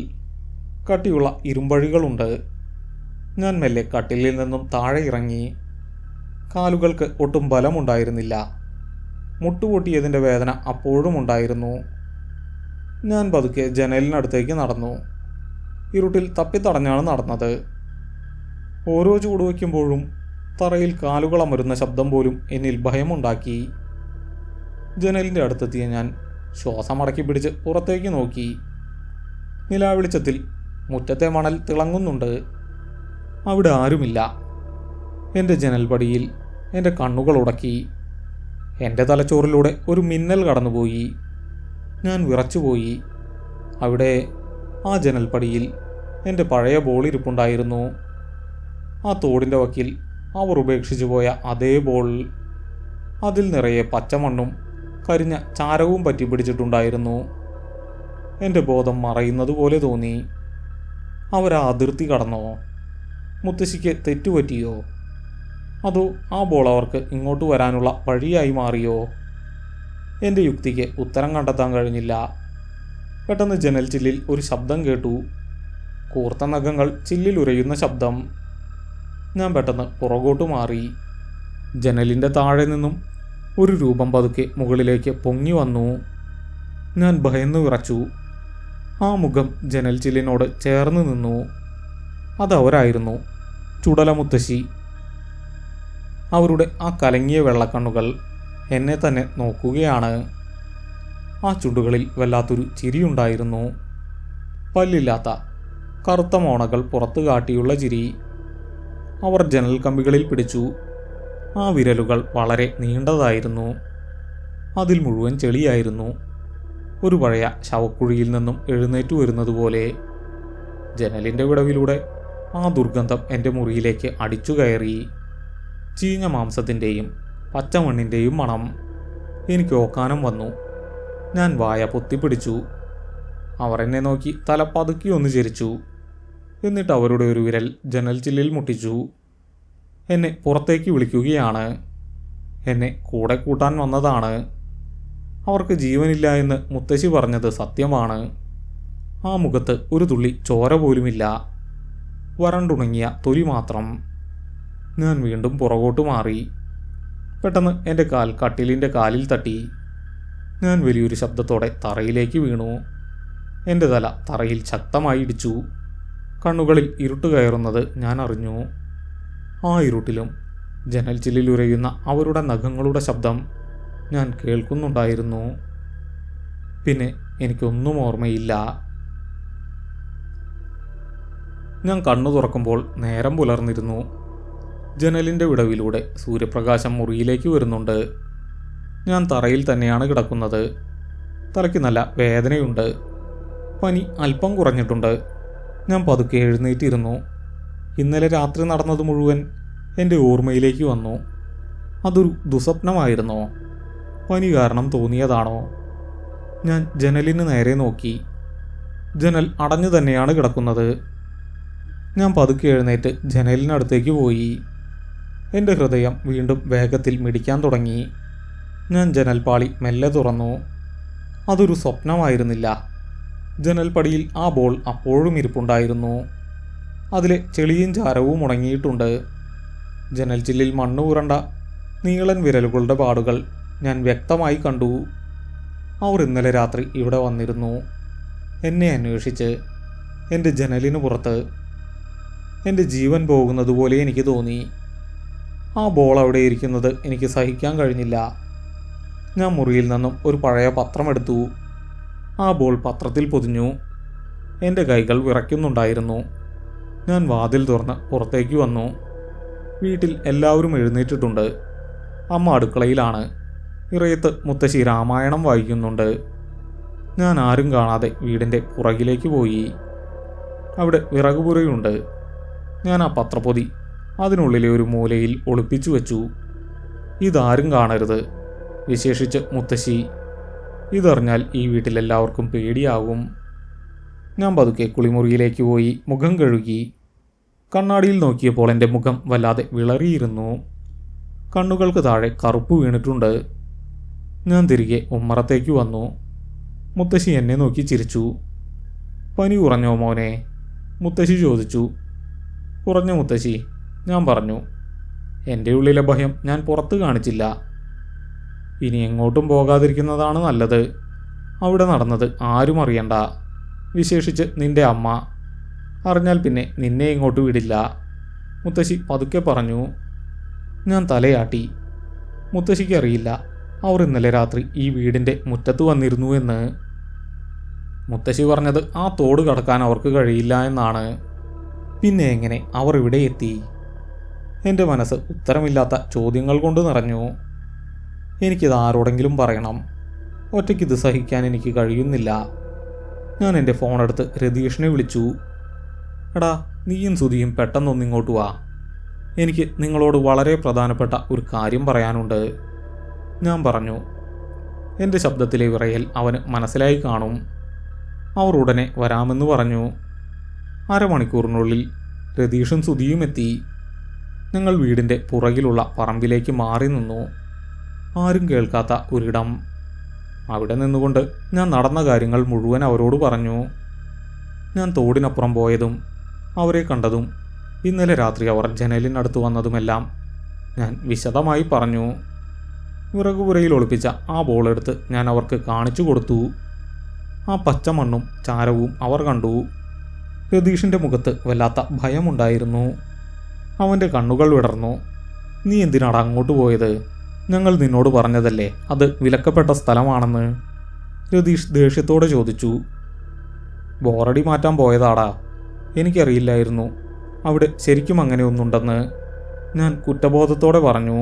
കട്ടിയുള്ള ഇരുമ്പഴികളുണ്ട്. ഞാൻ മെല്ലെ കട്ടിലിൽ നിന്നും താഴെ ഇറങ്ങി. കാലുകൾക്ക് ഒട്ടും ബലമുണ്ടായിരുന്നില്ല. മുട്ടുപൊട്ടിയതിൻ്റെ വേദന അപ്പോഴും ഉണ്ടായിരുന്നു. ഞാൻ പതുക്കെ ജനലിനടുത്തേക്ക് നടന്നു. ഇരുട്ടിൽ തപ്പിത്തടഞ്ഞാണ് നടന്നത്. ഓരോ ചൂട് വയ്ക്കുമ്പോഴും തറയിൽ കാലുകൾ അമരുന്ന ശബ്ദം പോലും എന്നിൽ ഭയമുണ്ടാക്കി. ജനലിൻ്റെ അടുത്തെത്തിയ ഞാൻ ശ്വാസമടക്കി പിടിച്ച് പുറത്തേക്ക് നോക്കി. നിലാവെളിച്ചത്തിൽ മുറ്റത്തെ മണൽ തിളങ്ങുന്നുണ്ട്. അവിടെ ആരുമില്ല. എൻ്റെ ജനൽപടിയിൽ എൻ്റെ കണ്ണുകൾ ഉടക്കി. എൻ്റെ തലച്ചോറിലൂടെ ഒരു മിന്നൽ കടന്നുപോയി. ഞാൻ വിറച്ചുപോയി. അവിടെ ആ ജനൽപ്പടിയിൽ എൻ്റെ പഴയ ബോൾ ഇരിപ്പുണ്ടായിരുന്നു. ആ തോടിൻ്റെ വക്കിൽ അവർ ഉപേക്ഷിച്ചു പോയ അതേ ബോൾ. അതിൽ നിറയെ പച്ചമണ്ണും കരിഞ്ഞ ചാരവും പറ്റി പിടിച്ചിട്ടുണ്ടായിരുന്നു. എൻ്റെ ബോധം മറയുന്നത് പോലെ തോന്നി. അവരാ അതിർത്തി കടന്നോ? മുത്തശ്ശിക്ക് തെറ്റുപറ്റിയോ? അതോ ആ ബോൾ അവർക്ക് ഇങ്ങോട്ട് വരാനുള്ള വഴിയായി മാറിയോ? എൻ്റെ യുക്തിക്ക് ഉത്തരം കണ്ടെത്താൻ കഴിഞ്ഞില്ല. പെട്ടെന്ന് ജനൽ ചില്ലിൽ ഒരു ശബ്ദം കേട്ടു. കൂർത്ത നഖങ്ങൾ ചില്ലിൽ ഉരയുന്ന ശബ്ദം. ഞാൻ പെട്ടെന്ന് പുറകോട്ട് മാറി. ജനലിൻ്റെ താഴെ നിന്നും ഒരു രൂപം പതുക്കെ മുകളിലേക്ക് പൊങ്ങി വന്നു. ഞാൻ ഭയന്നു വിറച്ചു. ആ മുഖം ജനൽ ചില്ലിനോട് ചേർന്ന് നിന്നു. അതവരായിരുന്നു, ചുടല മുത്തശ്ശി. അവരുടെ ആ കലങ്ങിയ വെള്ളക്കണ്ണുകൾ എന്നെ തന്നെ നോക്കുകയാണ്. ആ ചുണ്ടുകളിൽ വല്ലാത്തൊരു ചിരിയുണ്ടായിരുന്നു. പല്ലില്ലാത്ത കറുത്ത മോണകൾ പുറത്തു കാട്ടിയുള്ള ചിരി. അവർ ജനൽ കമ്പികളിൽ പിടിച്ചു. ആ വിരലുകൾ വളരെ നീണ്ടതായിരുന്നു. അതിൽ മുഴുവൻ ചെളിയായിരുന്നു. ഒരു പഴയ ശവക്കുഴിയിൽ നിന്നും എഴുന്നേറ്റു വരുന്നത് പോലെ. ജനലിൻ്റെ വിടവിലൂടെ ആ ദുർഗന്ധം എൻ്റെ മുറിയിലേക്ക് അടിച്ചു കയറി. ചീഞ്ഞ മാംസത്തിൻ്റെയും പച്ചമണ്ണിൻ്റെയും മണം. എനിക്ക് ഓക്കാനം വന്നു. ഞാൻ വായ പൊത്തിപ്പിടിച്ചു. അവർ എന്നെ നോക്കി തല പതുക്കി ഒന്ന് ചിരിച്ചു. എന്നിട്ട് അവരുടെ ഒരു വിരൽ ജനൽ ചില്ലിൽ മുട്ടിച്ചു. എന്നെ പുറത്തേക്ക് വിളിക്കുകയാണ്. എന്നെ കൂടെ കൂട്ടാൻ വന്നതാണ്. അവർക്ക് ജീവനില്ല എന്ന് മുത്തശ്ശി പറഞ്ഞത് സത്യമാണ്. ആ മുഖത്ത് ഒരു തുള്ളി ചോര പോലുമില്ല. വരണ്ടുണങ്ങിയ തൊലി മാത്രം. ഞാൻ വീണ്ടും പുറകോട്ട് മാറി. പെട്ടെന്ന് എൻ്റെ കാൽ കട്ടിലിൻ്റെ കാലിൽ തട്ടി. ഞാൻ വലിയൊരു ശബ്ദത്തോടെ തറയിലേക്ക് വീണു. എൻ്റെ തല തറയിൽ ശക്തമായി ഇടിച്ചു. കണ്ണുകളിൽ ഇരുട്ട് കയറുന്നത് ഞാൻ അറിഞ്ഞു. ആ ഇരുട്ടിലും ജനൽ ചില്ലിൽ ഉരയുന്ന അവരുടെ നഖങ്ങളുടെ ശബ്ദം ഞാൻ കേൾക്കുന്നുണ്ടായിരുന്നു. പിന്നെ എനിക്കൊന്നും ഓർമ്മയില്ല. ഞാൻ കണ്ണു തുറക്കുമ്പോൾ നേരം പുലർന്നിരുന്നു. ജനലിൻ്റെ വിടവിലൂടെ സൂര്യപ്രകാശം മുറിയിലേക്ക് വരുന്നുണ്ട്. ഞാൻ തറയിൽ തന്നെയാണ് കിടക്കുന്നത്. തലയ്ക്ക് നല്ല വേദനയുണ്ട്. പനി അല്പം കുറഞ്ഞിട്ടുണ്ട്. ഞാൻ പതുക്കെ എഴുന്നേറ്റിരുന്നു. ഇന്നലെ രാത്രി നടന്നത് മുഴുവൻ എൻ്റെ ഓർമ്മയിലേക്ക് വന്നു. അതൊരു ദുസ്വപ്നമായിരുന്നോ? പനി കാരണം തോന്നിയതാണോ? ഞാൻ ജനലിന് നേരെ നോക്കി. ജനൽ അടഞ്ഞു തന്നെയാണ് കിടക്കുന്നത്. ഞാൻ പതുക്കെ എഴുന്നേറ്റ് ജനലിനടുത്തേക്ക് പോയി. എൻ്റെ ഹൃദയം വീണ്ടും വേഗത്തിൽ മിടിക്കാൻ തുടങ്ങി. ഞാൻ ജനൽപ്പാളി മെല്ലെ തുറന്നു. അതൊരു സ്വപ്നമായിരുന്നില്ല. ജനൽപ്പടിയിൽ ആ ബോൾ അപ്പോഴും ഇരിപ്പുണ്ടായിരുന്നു. അതിലെ ചെളിയും ചാരവും ഉണങ്ങിയിട്ടുണ്ട്. ജനൽ ചില്ലിൽ മണ്ണ് ഉരണ്ട നീളൻ വിരലുകളുടെ പാടുകൾ ഞാൻ വ്യക്തമായി കണ്ടു. അവർ ഇന്നലെ രാത്രി ഇവിടെ വന്നിരുന്നു. എന്നെ അന്വേഷിച്ച്. എൻ്റെ ജനലിന് പുറത്ത്. എൻ്റെ ജീവൻ പോകുന്നത് പോലെ എനിക്ക് തോന്നി. ആ ബോൾ അവിടെ ഇരിക്കുന്നത് എനിക്ക് സഹിക്കാൻ കഴിഞ്ഞില്ല. ഞാൻ മുറിയിൽ നിന്നും ഒരു പഴയ പത്രമെടുത്തു. ആ ബോൾ പത്രത്തിൽ പൊതിഞ്ഞു. എൻ്റെ കൈകൾ വിറയ്ക്കുന്നുണ്ടായിരുന്നു. ഞാൻ വാതിൽ തുറന്ന് പുറത്തേക്ക് വന്നു. വീട്ടിൽ എല്ലാവരും എഴുന്നേറ്റിട്ടുണ്ട്. അമ്മ അടുക്കളയിലാണ്. ഇറയത്ത് മുത്തശ്ശി രാമായണം വായിക്കുന്നുണ്ട്. ഞാൻ ആരും കാണാതെ വീടിൻ്റെ പുറകിലേക്ക് പോയി. അവിടെ വിറകുപുരയുണ്ട്. ഞാൻ ആ പത്രപ്പൊതി അതിനുള്ളിലെ ഒരു മൂലയിൽ ഒളിപ്പിച്ചു വെച്ചു. ഇതാരും കാണരുത്, വിശേഷിച്ച് മുത്തശ്ശി. ഇതറിഞ്ഞാൽ ഈ വീട്ടിലെല്ലാവർക്കും പേടിയാകും. ഞാൻ പതുക്കെ കുളിമുറിയിലേക്ക് പോയി മുഖം കഴുകി. കണ്ണാടിയിൽ നോക്കിയപ്പോൾ എൻ്റെ മുഖം വല്ലാതെ വിളറിയിരുന്നു. കണ്ണുകൾക്ക് താഴെ കറുപ്പ് വീണിട്ടുണ്ട്. ഞാൻ തിരികെ ഉമ്മറത്തേക്ക് വന്നു. മുത്തശ്ശി എന്നെ നോക്കി ചിരിച്ചു. പനി കുറഞ്ഞോ മോനെ? മുത്തശ്ശി ചോദിച്ചു. കുറഞ്ഞു മുത്തശ്ശി, ഞാൻ പറഞ്ഞു. എൻ്റെ ഉള്ളിലെ ഭയം ഞാൻ പുറത്ത് കാണിച്ചില്ല. ഇനി എങ്ങോട്ടും പോകാതിരിക്കുന്നതാണ് നല്ലത്. അവിടെ നടന്നത് ആരും അറിയണ്ട, വിശേഷിച്ച് നിന്റെ അമ്മ. അറിഞ്ഞാൽ പിന്നെ നിന്നെ ഇങ്ങോട്ട് വിടില്ല, മുത്തശ്ശി പതുക്കെ പറഞ്ഞു. ഞാൻ തലയാട്ടി. മുത്തശ്ശിക്ക് അറിയില്ല അവർ ഇന്നലെ രാത്രി ഈ വീടിൻ്റെ മുറ്റത്ത് വന്നിരുന്നു എന്ന്. മുത്തശ്ശി പറഞ്ഞത് ആ തോട് കടക്കാൻ അവർക്ക് കഴിയില്ല എന്നാണ്. പിന്നെ എങ്ങനെ അവർ ഇവിടെ എത്തി? എൻ്റെ മനസ്സ് ഉത്തരമില്ലാത്ത ചോദ്യങ്ങൾ കൊണ്ട് നിറഞ്ഞു. എനിക്കിത് ആരോടെങ്കിലും പറയണം. ഒറ്റയ്ക്കിത് സഹിക്കാൻ എനിക്ക് കഴിയുന്നില്ല. ഞാൻ എൻ്റെ ഫോണെടുത്ത് രതീഷിനെ വിളിച്ചു. എടാ, നീയും സുധിയും പെട്ടെന്നൊന്നിങ്ങോട്ട് വാ. എനിക്ക് നിങ്ങളോട് വളരെ പ്രധാനപ്പെട്ട ഒരു കാര്യം പറയാനുണ്ട്, ഞാൻ പറഞ്ഞു. എൻ്റെ ശബ്ദത്തിലെ വിറയൽ അവന് മനസ്സിലായി കാണും. അവർ ഉടനെ വരാമെന്ന് പറഞ്ഞു. അരമണിക്കൂറിനുള്ളിൽ രതീഷും സുധിയും എത്തി. ഞങ്ങൾ വീടിൻ്റെ പുറകിലുള്ള പറമ്പിലേക്ക് മാറി നിന്നു. ആരും കേൾക്കാത്ത ഒരിടം. അവിടെ നിന്നുകൊണ്ട് ഞാൻ നടന്ന കാര്യങ്ങൾ മുഴുവൻ അവരോട് പറഞ്ഞു. ഞാൻ തോടിനപ്പുറം പോയതും അവരെ കണ്ടതും ഇന്നലെ രാത്രി അവർ ജനലിനടുത്ത് വന്നതുമെല്ലാം ഞാൻ വിശദമായി പറഞ്ഞു. വിറകുപുരയിൽ ഒളിപ്പിച്ച ആ ബോളെടുത്ത് ഞാൻ അവർക്ക് കാണിച്ചു കൊടുത്തു. ആ പച്ച മണ്ണും ചാരവും അവർ കണ്ടു. രതീഷിൻ്റെ മുഖത്ത് വല്ലാത്ത ഭയമുണ്ടായിരുന്നു. അവൻ്റെ കണ്ണുകൾ വിടർന്നു. നീ എന്തിനാണ് അങ്ങോട്ട് പോയത്? ഞങ്ങൾ നിന്നോട് പറഞ്ഞതല്ലേ അത് വിലക്കപ്പെട്ട സ്ഥലമാണെന്ന്, രതീഷ് ദേഷ്യത്തോടെ ചോദിച്ചു. ബോറടി മാറ്റാൻ പോയതാടാ. എനിക്കറിയില്ലായിരുന്നു അവിടെ ശരിക്കും അങ്ങനെയൊന്നുണ്ടെന്ന്, ഞാൻ കുറ്റബോധത്തോടെ പറഞ്ഞു.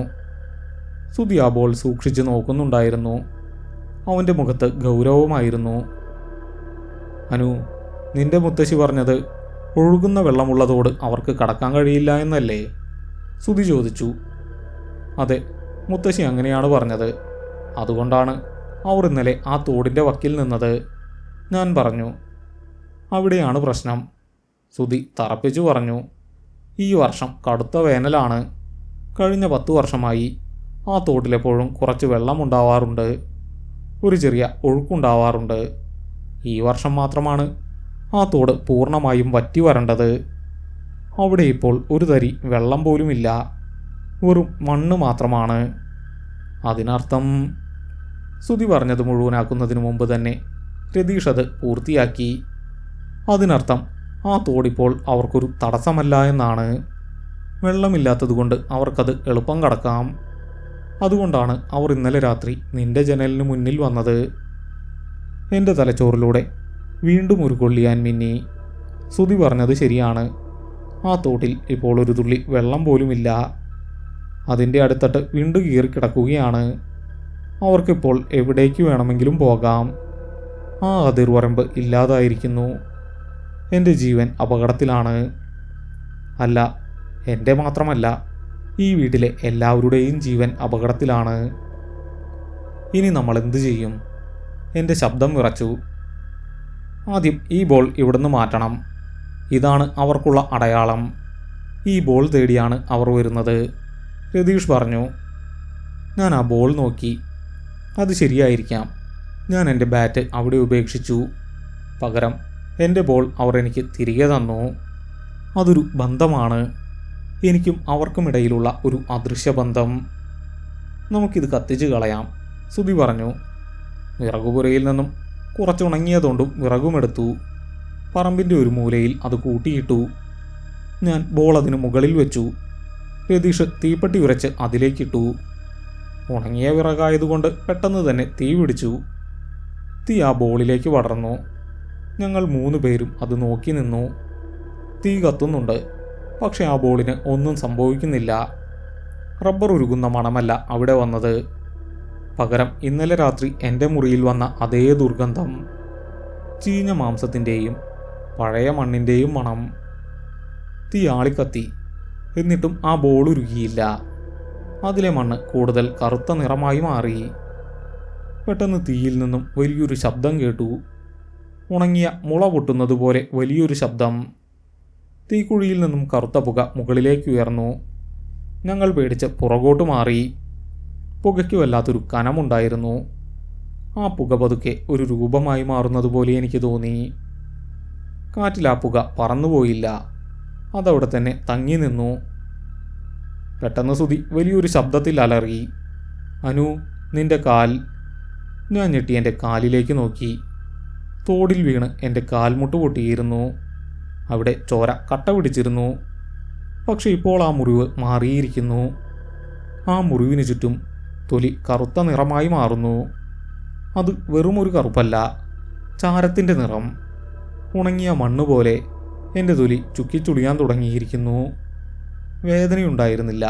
സുധി ആ ബോൾ സൂക്ഷിച്ച് നോക്കുന്നുണ്ടായിരുന്നു. അവൻ്റെ മുഖത്ത് ഗൗരവമായിരുന്നു. അനു, നിന്റെ മുത്തശ്ശി പറഞ്ഞത് ഒഴുകുന്ന വെള്ളമുള്ളതോട് അവർക്ക് കടക്കാൻ കഴിയില്ല എന്നല്ലേ? സുധി ചോദിച്ചു. അതെ, മുത്തശ്ശി അങ്ങനെയാണ് പറഞ്ഞത്. അതുകൊണ്ടാണ് അവർ ഇന്നലെ ആ തോടിൻ്റെ വക്കിൽ നിന്നത്, ഞാൻ പറഞ്ഞു. അവിടെയാണ് പ്രശ്നം, സുധി തറപ്പിച്ചു പറഞ്ഞു. ഈ വർഷം കടുത്ത വേനലാണ്. കഴിഞ്ഞ 10 വർഷമായി ആ തോട്ടിലെപ്പോഴും കുറച്ച് വെള്ളമുണ്ടാവാറുണ്ട്, ഒരു ചെറിയ ഒഴുക്കുണ്ടാവാറുണ്ട്. ഈ വർഷം മാത്രമാണ് ആ തോട് പൂർണ്ണമായും വറ്റി വരേണ്ടത്. അവിടെ ഇപ്പോൾ ഒരു തരി വെള്ളം പോലുമില്ല, വെറും മണ്ണ് മാത്രമാണ്. അതിനർത്ഥം, സുധി പറഞ്ഞത് മുഴുവനാക്കുന്നതിന് മുമ്പ് തന്നെ രതീഷ് അത് പൂർത്തിയാക്കി. അതിനർത്ഥം ആ തോടിപ്പോൾ അവർക്കൊരു തടസ്സമല്ല എന്നാണ്. വെള്ളമില്ലാത്തതുകൊണ്ട് അവർക്കത് എളുപ്പം കടക്കാം. അതുകൊണ്ടാണ് അവർ ഇന്നലെ രാത്രി നിന്റെ ജനലിന് മുന്നിൽ വന്നത്. എൻ്റെ തലച്ചോറിലൂടെ വീണ്ടും ഒരു കൊള്ളിയാൻ മിന്നി. സുധി പറഞ്ഞത് ശരിയാണ്. ആ തോട്ടിൽ ഇപ്പോൾ ഒരു തുള്ളി വെള്ളം പോലുമില്ല. അതിൻ്റെ അടുത്തട്ട് വീണ്ടും കീറിക്കിടക്കുകയാണ്. അവർക്കിപ്പോൾ എവിടേക്ക് വേണമെങ്കിലും പോകാം. ആ അതിർവരമ്പ് ഇല്ലാതായിരിക്കുന്നു. എൻ്റെ ജീവൻ അപകടത്തിലാണ്. അല്ല, എൻ്റെ മാത്രമല്ല, ഈ വീട്ടിലെ എല്ലാവരുടെയും ജീവൻ അപകടത്തിലാണ്. ഇനി നമ്മൾ എന്തു ചെയ്യും? എൻ്റെ ശബ്ദം വിറച്ചു. ആദ്യം ഈ ബോൾ ഇവിടുന്ന് മാറ്റണം. ഇതാണ് അവർക്കുള്ള അടയാളം. ഈ ബോൾ തേടിയാണ് അവർ വരുന്നത്, രതീഷ് പറഞ്ഞു. ഞാൻ ആ ബോൾ നോക്കി. അത് ശരിയായിരിക്കാം. ഞാൻ എൻ്റെ ബാറ്റ് അവിടെ ഉപേക്ഷിച്ചു. പകരം എൻ്റെ ബോൾ അവർ എനിക്ക് തിരികെ തന്നു. അതൊരു ബന്ധമാണ്, എനിക്കും അവർക്കുമിടയിലുള്ള ഒരു അദൃശ്യബന്ധം. നമുക്കിത് കത്തിച്ച് കളയാം, സുധി പറഞ്ഞു. വിറകുപുരയിൽ നിന്നും കുറച്ചുണങ്ങിയതുകൊണ്ടും വിറകുമെടുത്തു. പറമ്പിൻ്റെ ഒരു മൂലയിൽ അത് കൂട്ടിയിട്ടു. ഞാൻ ബോൾ അതിന് മുകളിൽ വെച്ചു. രതീഷ് തീപ്പെട്ടി ഉരച്ച് അതിലേക്കിട്ടു. ഉണങ്ങിയ വിറകായതുകൊണ്ട് പെട്ടെന്ന് തന്നെ തീ പിടിച്ചു. തീ ആ ബോളിലേക്ക് പടർന്നു. ഞങ്ങൾ 3 പേരും അത് നോക്കി നിന്നു. തീ കത്തുന്നുണ്ട്, പക്ഷെ ആ ബോളിന് ഒന്നും സംഭവിക്കുന്നില്ല. റബ്ബർ ഉരുകുന്ന മണമല്ല അവിടെ വന്നത്. പകരം ഇന്നലെ രാത്രി എൻ്റെ മുറിയിൽ വന്ന അതേ ദുർഗന്ധം. ചീഞ്ഞ മാംസത്തിൻ്റെയും പഴയ മണ്ണിൻ്റെയും മണം. തീ ആളിക്കത്തി. എന്നിട്ടും ആ ബോൾ ഉരുകിയില്ല. അതിലെ മണ്ണ് കൂടുതൽ കറുത്ത നിറമായി മാറി. പെട്ടെന്ന് തീയിൽ നിന്നും വലിയൊരു ശബ്ദം കേട്ടു. ഉണങ്ങിയ മുള പൊട്ടുന്നതുപോലെ വലിയൊരു ശബ്ദം. തീക്കുഴിയിൽ നിന്നും കറുത്ത പുക മുകളിലേക്ക് ഉയർന്നു. ഞങ്ങൾ പേടിച്ച് പുറകോട്ട് മാറി. പുകയ്ക്ക് വല്ലാത്തൊരു കനമുണ്ടായിരുന്നു. ആ പുക പതുക്കെ ഒരു രൂപമായി മാറുന്നത് പോലെ എനിക്ക് തോന്നി. കാറ്റിൽ ആ പുക പറന്നുപോയില്ല, അതവിടെ തന്നെ തങ്ങി നിന്നു. പെട്ടെന്ന് സുധി വലിയൊരു ശബ്ദത്തിൽ അലറി, അനു, നിന്റെ കാൽ. ഞാൻ ഞെട്ടി എൻ്റെ കാലിലേക്ക് നോക്കി. തോടിൽ വീണ് എൻ്റെ കാൽമുട്ട് പൊട്ടിയിരുന്നു. അവിടെ ചോര കട്ട പിടിച്ചിരുന്നു. പക്ഷെ ഇപ്പോൾ ആ മുറിവ് മാറിയിരിക്കുന്നു. ആ മുറിവിന് ചുറ്റും തൊലി കറുത്ത നിറമായി മാറുന്നു. അത് വെറുമൊരു കറുപ്പല്ല, ചാരത്തിൻ്റെ നിറം. ഉണങ്ങിയ മണ്ണ് പോലെ എൻ്റെ തൊലി ചുക്കിച്ചുളിയാൻ തുടങ്ങിയിരിക്കുന്നു. വേദനയുണ്ടായിരുന്നില്ല,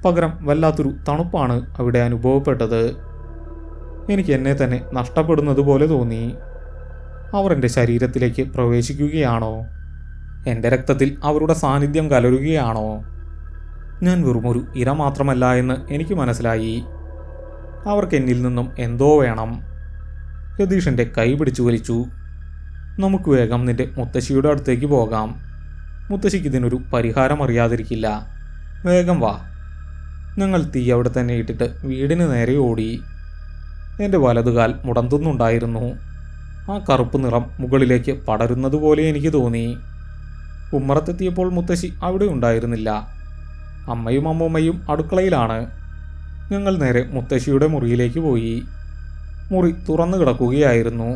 പകരം വല്ലാത്തൊരു തണുപ്പാണ് അവിടെ അനുഭവപ്പെട്ടത്. എനിക്ക് എന്നെ തന്നെ നഷ്ടപ്പെടുന്നത് പോലെ തോന്നി. അവർ എൻ്റെ ശരീരത്തിലേക്ക് പ്രവേശിക്കുകയാണോ? എൻ്റെ രക്തത്തിൽ അവരുടെ സാന്നിധ്യം കലരുകയാണോ? ഞാൻ വെറുമൊരു ഇര മാത്രമല്ല എന്ന് എനിക്ക് മനസ്സിലായി. അവർക്ക് എന്നിൽ നിന്നും എന്തോ വേണം. രതീഷ് എൻ്റെ കൈ പിടിച്ചു വലിച്ചു. നമുക്ക് വേഗം നിന്റെ മുത്തശ്ശിയുടെ അടുത്തേക്ക് പോകാം. മുത്തശ്ശിക്ക് ഇതിനൊരു പരിഹാരം അറിയാതിരിക്കില്ല. വേഗം വാ. ഞങ്ങൾ തീ അവിടെ തന്നെ ഇട്ടിട്ട് വീടിന് നേരെ ഓടി. എൻ്റെ വലതുകാൽ മുടന്തുന്നുണ്ടായിരുന്നു. ആ കറുപ്പ് നിറം മുകളിലേക്ക് പടരുന്നത് പോലെ എനിക്ക് തോന്നി. ഉമ്മറത്തെത്തിയപ്പോൾ മുത്തശ്ശി അവിടെ ഉണ്ടായിരുന്നില്ല. അമ്മയും അമ്മൂമ്മയും അടുക്കളയിലാണ്. ഞങ്ങൾ നേരെ മുത്തശ്ശിയുടെ മുറിയിലേക്ക് പോയി. മുറി തുറന്നു കിടക്കുകയായിരുന്നു.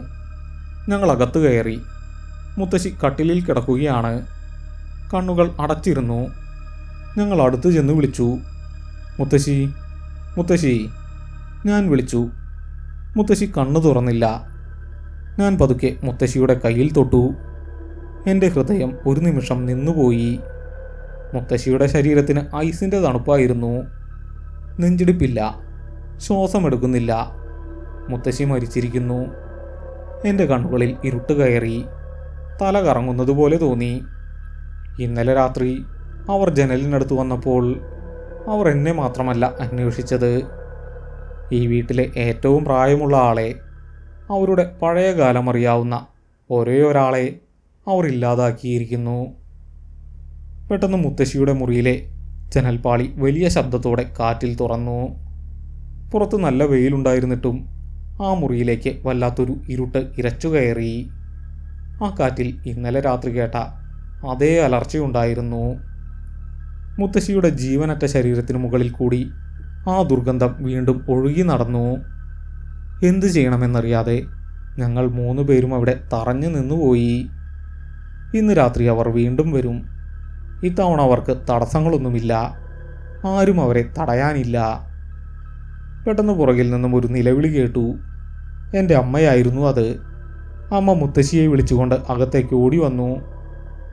ഞങ്ങൾ അകത്ത് കയറി. മുത്തശ്ശി കട്ടിലിൽ കിടക്കുകയാണ്. കണ്ണുകൾ അടച്ചിരുന്നു. ഞങ്ങൾ അടുത്ത് ചെന്ന് വിളിച്ചു, മുത്തശ്ശി, മുത്തശ്ശി. ഞാൻ വിളിച്ചു. മുത്തശ്ശി കണ്ണു തുറന്നില്ല. ഞാൻ പതുക്കെ മുത്തശ്ശിയുടെ കയ്യിൽ തൊട്ടു. എൻ്റെ ഹൃദയം ഒരു നിമിഷം നിന്നുപോയി. മുത്തശ്ശിയുടെ ശരീരത്തിന് ഐസിൻ്റെ തണുപ്പായിരുന്നു. നെഞ്ചിടിപ്പില്ല, ശ്വാസമെടുക്കുന്നില്ല. മുത്തശ്ശി മരിച്ചിരിക്കുന്നു. എൻ്റെ കണ്ണുകളിൽ ഇരുട്ട് കയറി. തല കറങ്ങുന്നതുപോലെ തോന്നി. ഇന്നലെ രാത്രി അവർ ജനലിനടുത്ത് വന്നപ്പോൾ അവർ എന്നെ മാത്രമല്ല അന്വേഷിച്ചത്, ഈ വീട്ടിലെ ഏറ്റവും പ്രായമുള്ള ആളെ, അവരുടെ പഴയ കാലം അറിയാവുന്ന ഒരേ ഒരാളെ അവർ ഇല്ലാതാക്കിയിരിക്കുന്നു. പെട്ടെന്ന് മുത്തശ്ശിയുടെ മുറിയിലെ ജനൽപ്പാളി വലിയ ശബ്ദത്തോടെ കാറ്റിൽ തുറന്നു. പുറത്ത് നല്ല വെയിലുണ്ടായിരുന്നിട്ടും ആ മുറിയിലേക്ക് വല്ലാത്തൊരു ഇരുട്ട് ഇരച്ചു കയറി. ആ കാറ്റിൽ ഇന്നലെ രാത്രി കേട്ട അതേ അലർച്ചയുണ്ടായിരുന്നു. മുത്തശ്ശിയുടെ ജീവനറ്റ ശരീരത്തിന് മുകളിൽ കൂടി ആ ദുർഗന്ധം വീണ്ടും ഒഴുകി നടന്നു. എന്തു ചെയ്യണമെന്നറിയാതെ ഞങ്ങൾ 3 പേരും അവിടെ തറഞ്ഞു നിന്നുപോയി. ഇന്ന് രാത്രി അവർ വീണ്ടും വരും. ഇത്തവണ അവർക്ക് തടസ്സങ്ങളൊന്നുമില്ല. ആരും അവരെ തടയാനില്ല. പെട്ടെന്ന് പുറകിൽ നിന്നും ഒരു നിലവിളി കേട്ടു. എൻ്റെ അമ്മയായിരുന്നു അത്. അമ്മ മുത്തശ്ശിയെ വിളിച്ചുകൊണ്ട് അകത്തേക്ക് ഓടി വന്നു.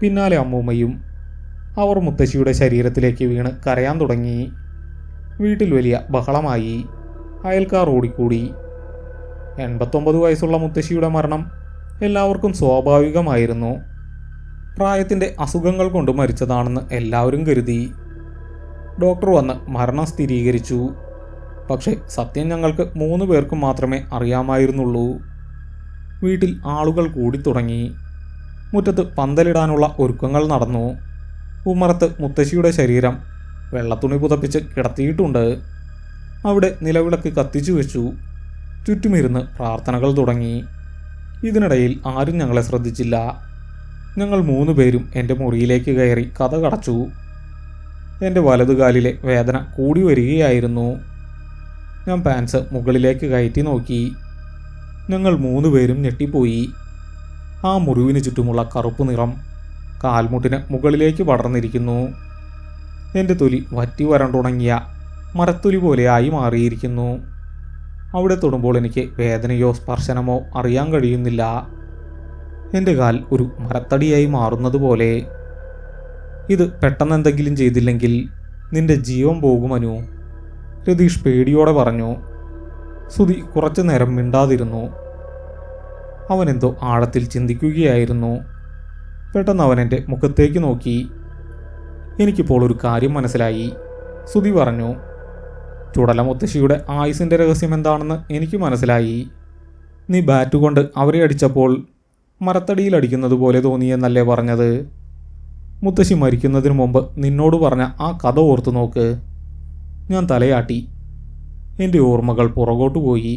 പിന്നാലെ അമ്മൂമ്മയും. അവർ മുത്തശ്ശിയുടെ ശരീരത്തിലേക്ക് വീണ് കരയാൻ തുടങ്ങി. വീട്ടിൽ വലിയ ബഹളമായി. അയൽക്കാർ ഓടിക്കൂടി. 89 വയസ്സുള്ള മുത്തശ്ശിയുടെ മരണം എല്ലാവർക്കും സ്വാഭാവികമായിരുന്നു. പ്രായത്തിൻ്റെ അസുഖങ്ങൾ കൊണ്ട് മരിച്ചതാണെന്ന് എല്ലാവരും കരുതി. ഡോക്ടർ വന്ന് മരണം സ്ഥിരീകരിച്ചു. പക്ഷേ സത്യം ഞങ്ങൾക്ക് 3 പേർക്കും മാത്രമേ അറിയാമായിരുന്നുള്ളൂ. വീട്ടിൽ ആളുകൾ കൂടിത്തുടങ്ങി. മുറ്റത്ത് പന്തലിടാനുള്ള ഒരുക്കങ്ങൾ നടന്നു. ഉമ്മറത്ത് മുത്തശ്ശിയുടെ ശരീരം വെള്ളത്തുണി പുതപ്പിച്ച് കിടത്തിയിട്ടുണ്ട്. അവിടെ നിലവിളക്ക് കത്തിച്ചു വെച്ചു. ചുറ്റുമിരുന്ന് പ്രാർത്ഥനകൾ തുടങ്ങി. ഇതിനിടയിൽ ആരും ഞങ്ങളെ ശ്രദ്ധിച്ചില്ല. ഞങ്ങൾ 3 പേരും എൻ്റെ മുറിയിലേക്ക് കയറി കതകടച്ചു. എൻ്റെ വലതുകാലിലെ വേദന കൂടി വരികയായിരുന്നു. ഞാൻ പാൻസ് മുകളിലേക്ക് കയറ്റി നോക്കി. ഞങ്ങൾ 3 പേരും ഞെട്ടിപ്പോയി. ആ മുറിവിന് ചുറ്റുമുള്ള കറുപ്പ് നിറം കാൽമുട്ടിന് മുകളിലേക്ക് പടർന്നിരിക്കുന്നു. എൻ്റെ തൊലി വറ്റി വരണ്ടുണങ്ങിയ മരത്തൊലി പോലെയായി മാറിയിരിക്കുന്നു. അവിടെ തൊടുമ്പോൾ എനിക്ക് വേദനയോ സ്പർശനമോ അറിയാൻ കഴിയുന്നില്ല. എൻ്റെ കാൽ ഒരു മരത്തടിയായി മാറുന്നത് പോലെ. ഇത് പെട്ടെന്ന് എന്തെങ്കിലും ചെയ്തില്ലെങ്കിൽ നിന്റെ ജീവൻ പോകുമനു, രതീഷ് പേടിയോടെ പറഞ്ഞു. സുധി കുറച്ചു നേരം മിണ്ടാതിരുന്നു. അവനെന്തോ ആഴത്തിൽ ചിന്തിക്കുകയായിരുന്നു. പെട്ടെന്ന് അവൻ എൻ്റെ മുഖത്തേക്ക് നോക്കി. എനിക്കിപ്പോൾ ഒരു കാര്യം മനസ്സിലായി, സുധി പറഞ്ഞു. ചുടല മുത്തശ്ശിയുടെ ആയുസിൻ്റെ രഹസ്യം എന്താണെന്ന് എനിക്ക് മനസ്സിലായി. നീ ബാറ്റുകൊണ്ട് അവരെ അടിച്ചപ്പോൾ മരത്തടിയിൽ അടിക്കുന്നത് പോലെ തോന്നിയെന്നല്ലേ പറഞ്ഞത്? മുത്തശ്ശി മരിക്കുന്നതിന് മുമ്പ് നിന്നോട് പറഞ്ഞ ആ കഥ ഓർത്തു നോക്ക്. ഞാൻ തലയാട്ടി. എൻ്റെ ഓർമ്മകൾ പുറകോട്ട് പോയി.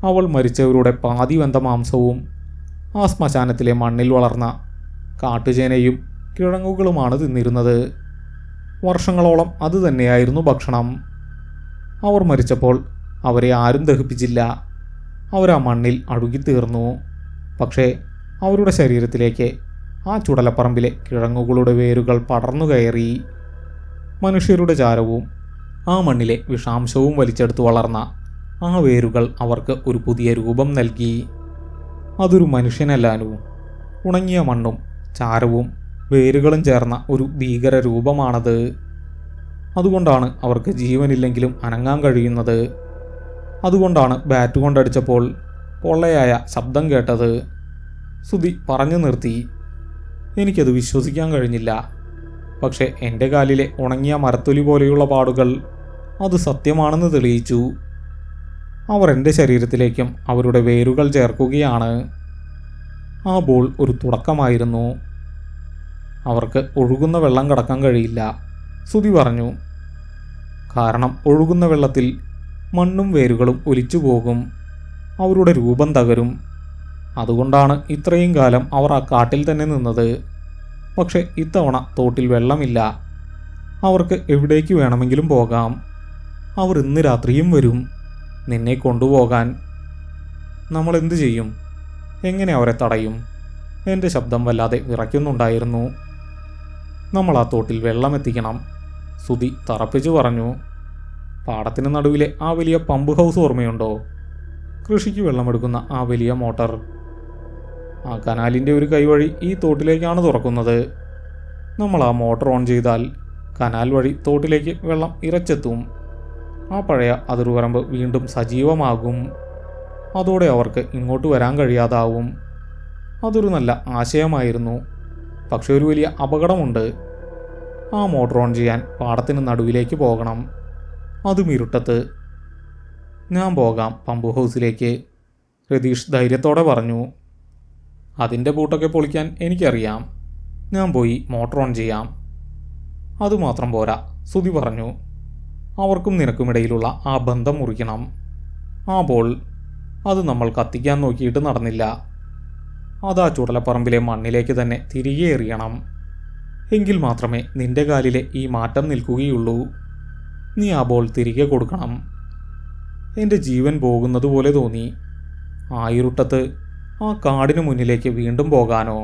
അവൾ മരിച്ചവരുടെ പാതി വെന്ത മാംസവും ആ ശ്മശാനത്തിലെ മണ്ണിൽ വളർന്ന കാട്ടുചേനയും കിഴങ്ങുകളുമാണ് തിന്നിരുന്നത്. വർഷങ്ങളോളം അതുതന്നെയായിരുന്നു ഭക്ഷണം. അവർ മരിച്ചപ്പോൾ അവരെ ആരും ദഹിപ്പിച്ചില്ല. അവർ ആ മണ്ണിൽ അഴുകിത്തീർന്നു. പക്ഷേ അവരുടെ ശരീരത്തിലേക്ക് ആ ചുടലപ്പറമ്പിലെ കിഴങ്ങുകളുടെ വേരുകൾ പടർന്നു കയറി. മനുഷ്യരുടെ ചാരവും ആ മണ്ണിലെ വിഷാംശവും വലിച്ചെടുത്ത് വളർന്ന ആ വേരുകൾ അവർക്ക് ഒരു പുതിയ രൂപം നൽകി. അതൊരു മനുഷ്യനല്ലാനു. ഉണങ്ങിയ മണ്ണും ചാരവും വേരുകളും ചേർന്ന ഒരു ഭീകര രൂപമാണത്. അതുകൊണ്ടാണ് അവർക്ക് ജീവനില്ലെങ്കിലും അനങ്ങാൻ കഴിയുന്നത്. അതുകൊണ്ടാണ് ബാറ്റ് കൊണ്ടടിച്ചപ്പോൾ പൊള്ളയായ ശബ്ദം കേട്ടത്. സുധി പറഞ്ഞു നിർത്തി. എനിക്കത് വിശ്വസിക്കാൻ കഴിഞ്ഞില്ല. പക്ഷേ എൻ്റെ കാലിലെ ഉണങ്ങിയ മരത്തൊലി പോലെയുള്ള പാടുകൾ അത് സത്യമാണെന്ന് തെളിയിച്ചു. അവർ എൻ്റെ ശരീരത്തിലേക്കും അവരുടെ വേരുകൾ ചേർക്കുകയാണ്. ആ ബോൾ ഒരു തുടക്കമായിരുന്നു. അവർക്ക് ഒഴുകുന്ന വെള്ളം കടക്കാൻ കഴിയില്ല, സുധി പറഞ്ഞു. കാരണം ഒഴുകുന്ന വെള്ളത്തിൽ മണ്ണും വേരുകളും ഒലിച്ചു പോകും. അവരുടെ രൂപം തകരും. അതുകൊണ്ടാണ് ഇത്രയും കാലം അവർ ആ കാട്ടിൽ തന്നെ നിന്നത്. പക്ഷെ ഇത്തവണ തോട്ടിൽ വെള്ളമില്ല. അവർക്ക് എവിടേക്ക് വേണമെങ്കിലും പോകാം. അവർ ഇന്ന് രാത്രിയും വരും നിന്നെ കൊണ്ടുപോകാൻ. നമ്മൾ എന്തു ചെയ്യും? എങ്ങനെ അവരെ തടയും? എൻ്റെ ശബ്ദം വല്ലാതെ വിറയ്ക്കുന്നുണ്ടായിരുന്നു. നമ്മൾ ആ തോട്ടിൽ വെള്ളം എത്തിക്കണം, സുധി തറപ്പിച്ചു പറഞ്ഞു. പാടത്തിന് നടുവിലെ ആ വലിയ പമ്പ് ഹൗസ് ഓർമ്മയുണ്ടോ? കൃഷിക്ക് വെള്ളമെടുക്കുന്ന ആ വലിയ മോട്ടർ. ആ കനാലിൻ്റെ ഒരു കൈവഴി ഈ തോട്ടിലേക്കാണ് തുറക്കുന്നത്. നമ്മൾ ആ മോട്ടർ ഓൺ ചെയ്താൽ കനാൽ വഴി തോട്ടിലേക്ക് വെള്ളം ഇറച്ചെത്തും. ആ പഴയ അതിർവരമ്പ് വീണ്ടും സജീവമാകും. അതോടെ അവർക്ക് ഇങ്ങോട്ട് വരാൻ കഴിയാതാവും. അതൊരു നല്ല ആശയമായിരുന്നു. പക്ഷെ ഒരു വലിയ അപകടമുണ്ട്. ആ മോട്ടർ ഓൺ ചെയ്യാൻ പാടത്തിന് നടുവിലേക്ക് പോകണം, അതും ഇരുട്ടത്ത്. ഞാൻ പോകാം പമ്പ് ഹൗസിലേക്ക്, രതീഷ് ധൈര്യത്തോടെ പറഞ്ഞു. അതിൻ്റെ പൂട്ടൊക്കെ പൊളിക്കാൻ എനിക്കറിയാം. ഞാൻ പോയി മോട്ടർ ഓൺ ചെയ്യാം. അതുമാത്രം പോരാ, സുധി പറഞ്ഞു. അവർക്കും നിനക്കുമിടയിലുള്ള ആ ബന്ധം മുറിക്കണം. ആ ബോൾ അത് നമ്മൾ കത്തിക്കാൻ നോക്കിയിട്ട് നടന്നില്ല. അതാ ചുടലപ്പറമ്പിലെ മണ്ണിലേക്ക് തന്നെ തിരികെ എറിയണം. എങ്കിൽ മാത്രമേ നിന്റെ കാലിലെ ഈ മാറ്റം നിൽക്കുകയുള്ളൂ. നീ ആ ബോൾ തിരികെ കൊടുക്കണം. എൻ്റെ ജീവൻ പോകുന്നത് പോലെ തോന്നി. ആ ഇരുട്ടത്ത് ആ കാടിന് മുന്നിലേക്ക് വീണ്ടും പോകാനോ?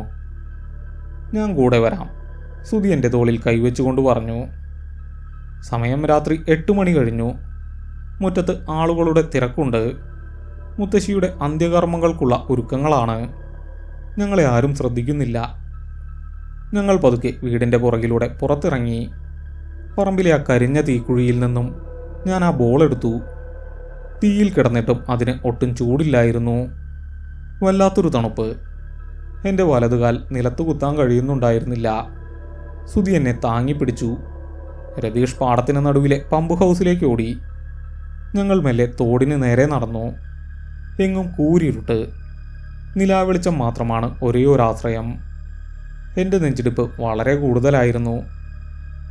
ഞാൻ കൂടെ വരാം, സുധി എൻ്റെ തോളിൽ കൈവച്ചുകൊണ്ട് പറഞ്ഞു. സമയം രാത്രി 8 മണി കഴിഞ്ഞു. മുറ്റത്ത് ആളുകളുടെ തിരക്കുണ്ട്. മുത്തശ്ശിയുടെ അന്ത്യകർമ്മങ്ങൾക്കുള്ള ഒരുക്കങ്ങളാണ്. ഞങ്ങളെ ആരും ശ്രദ്ധിക്കുന്നില്ല. ഞങ്ങൾ പതുക്കെ വീടിൻ്റെ പുറകിലൂടെ പുറത്തിറങ്ങി. പറമ്പിലെ ആ കരിഞ്ഞ തീക്കുഴിയിൽ നിന്നും ഞാൻ ആ ബോൾ എടുത്തു. തീയിൽ കിടന്നിട്ടും അതിന് ഒട്ടും ചൂടില്ലായിരുന്നു. വല്ലാത്തൊരു തണുപ്പ്. എൻ്റെ വലതുകാൽ നിലത്തു കുത്താൻ കഴിയുന്നുണ്ടായിരുന്നില്ല. സുധി എന്നെ താങ്ങിപ്പിടിച്ചു. രതീഷ് പാടത്തിന് നടുവിലെ പമ്പ് ഹൗസിലേക്ക് ഓടി. ഞങ്ങൾ മെല്ലെ തോടിന് നേരെ നടന്നു. എങ്ങും കൂരിരുട്ട്. നിലാവെളിച്ചം മാത്രമാണ് ഒരേ ഒരാശ്രയം. എൻ്റെ നെഞ്ചിടിപ്പ് വളരെ കൂടുതലായിരുന്നു.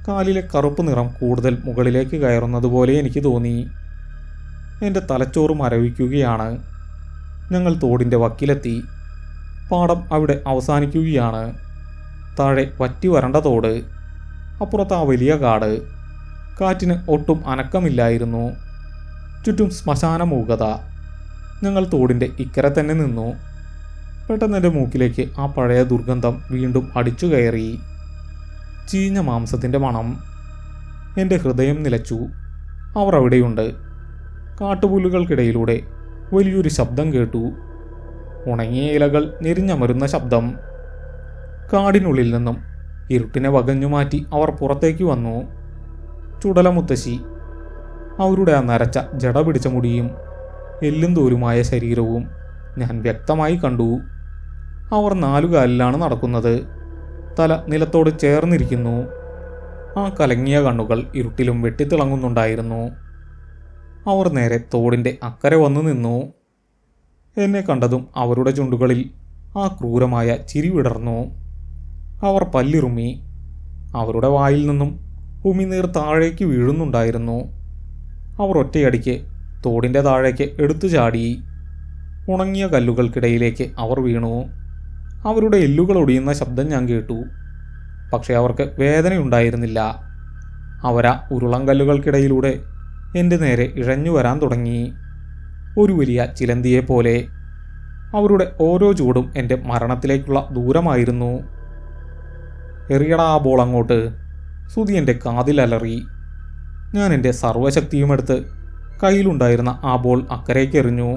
കാലിലെ കറുപ്പ് നിറം കൂടുതൽ മുകളിലേക്ക് കയറുന്നത് പോലെ എനിക്ക് തോന്നി. എൻ്റെ തലച്ചോറ് മരവിക്കുകയാണ്. ഞങ്ങൾ തോടിൻ്റെ വക്കിലെത്തി. പാടം അവിടെ അവസാനിക്കുകയാണ്. താഴെ വറ്റി വരണ്ട തോട്. അപ്പുറത്ത് ആ വലിയ കാട്. കാറ്റിന് ഒട്ടും അനക്കമില്ലായിരുന്നു. ചുറ്റും ശ്മശാന മൂകത. ഞങ്ങൾ തോടിൻ്റെ ഇക്കരെ തന്നെ നിന്നു. പെട്ടെന്ന് എൻ്റെ മൂക്കിലേക്ക് ആ പഴയ ദുർഗന്ധം വീണ്ടും അടിച്ചു കയറി. ചീഞ്ഞ മാംസത്തിൻ്റെ മണം. എൻ്റെ ഹൃദയം നിലച്ചു. അവർ അവിടെയുണ്ട്. കാട്ടുപുല്ലുകൾക്കിടയിലൂടെ വലിയൊരു ശബ്ദം കേട്ടു. ഉണങ്ങിയ ഇലകൾ ഞെരിഞ്ഞമരുന്ന ശബ്ദം. കാടിനുള്ളിൽ നിന്നും ഇരുട്ടിനെ വകഞ്ഞു മാറ്റി അവർ പുറത്തേക്ക് വന്നു. ചുടല മുത്തശ്ശി. അവരുടെ ആ നരച്ച ജട പിടിച്ച മുടിയും എല്ലും തോരുമായ ശരീരവും ഞാൻ വ്യക്തമായി കണ്ടു. അവർ 4 കാലിലാണ് നടക്കുന്നത്. തല നിലത്തോട് ചേർന്നിരിക്കുന്നു. ആ കലങ്ങിയ കണ്ണുകൾ ഇരുട്ടിലും വെട്ടിത്തിളങ്ങുന്നുണ്ടായിരുന്നു. അവർ നേരെ തോടിൻ്റെ അക്കരെ വന്നു നിന്നു. എന്നെ കണ്ടതും അവരുടെ ചുണ്ടുകളിൽ ആ ക്രൂരമായ ചിരി വിടർന്നു. അവർ പല്ലിറുമ്മി. അവരുടെ വായിൽ നിന്നും ഉമിനീർ താഴേക്ക് വീഴുന്നുണ്ടായിരുന്നു. അവർ ഒറ്റയടിക്ക് തോടിൻ്റെ താഴേക്ക് എടുത്തു ചാടി. ഉണങ്ങിയ കല്ലുകൾക്കിടയിലേക്ക് അവർ വീണു. അവരുടെ എല്ലുകൾ ഒടിയുന്ന ശബ്ദം ഞാൻ കേട്ടു. പക്ഷേ അവർക്ക് വേദനയുണ്ടായിരുന്നില്ല. അവരാ ഉരുളങ്കല്ലുകൾക്കിടയിലൂടെ എൻ്റെ നേരെ ഇഴഞ്ഞു വരാൻ തുടങ്ങി, ഒരു വലിയ ചിലന്തിയെപ്പോലെ. അവരുടെ ഓരോ ചൂടും എൻ്റെ മരണത്തിലേക്കുള്ള ദൂരമായിരുന്നു. എറിയടാ ആ ബോൾ അങ്ങോട്ട്, സുധി എൻ്റെ കാതിൽ അലറി. ഞാൻ എൻ്റെ സർവ്വശക്തിയുമെടുത്ത് കയ്യിലുണ്ടായിരുന്ന ആ ബോൾ അക്കരയ്ക്ക് എറിഞ്ഞു.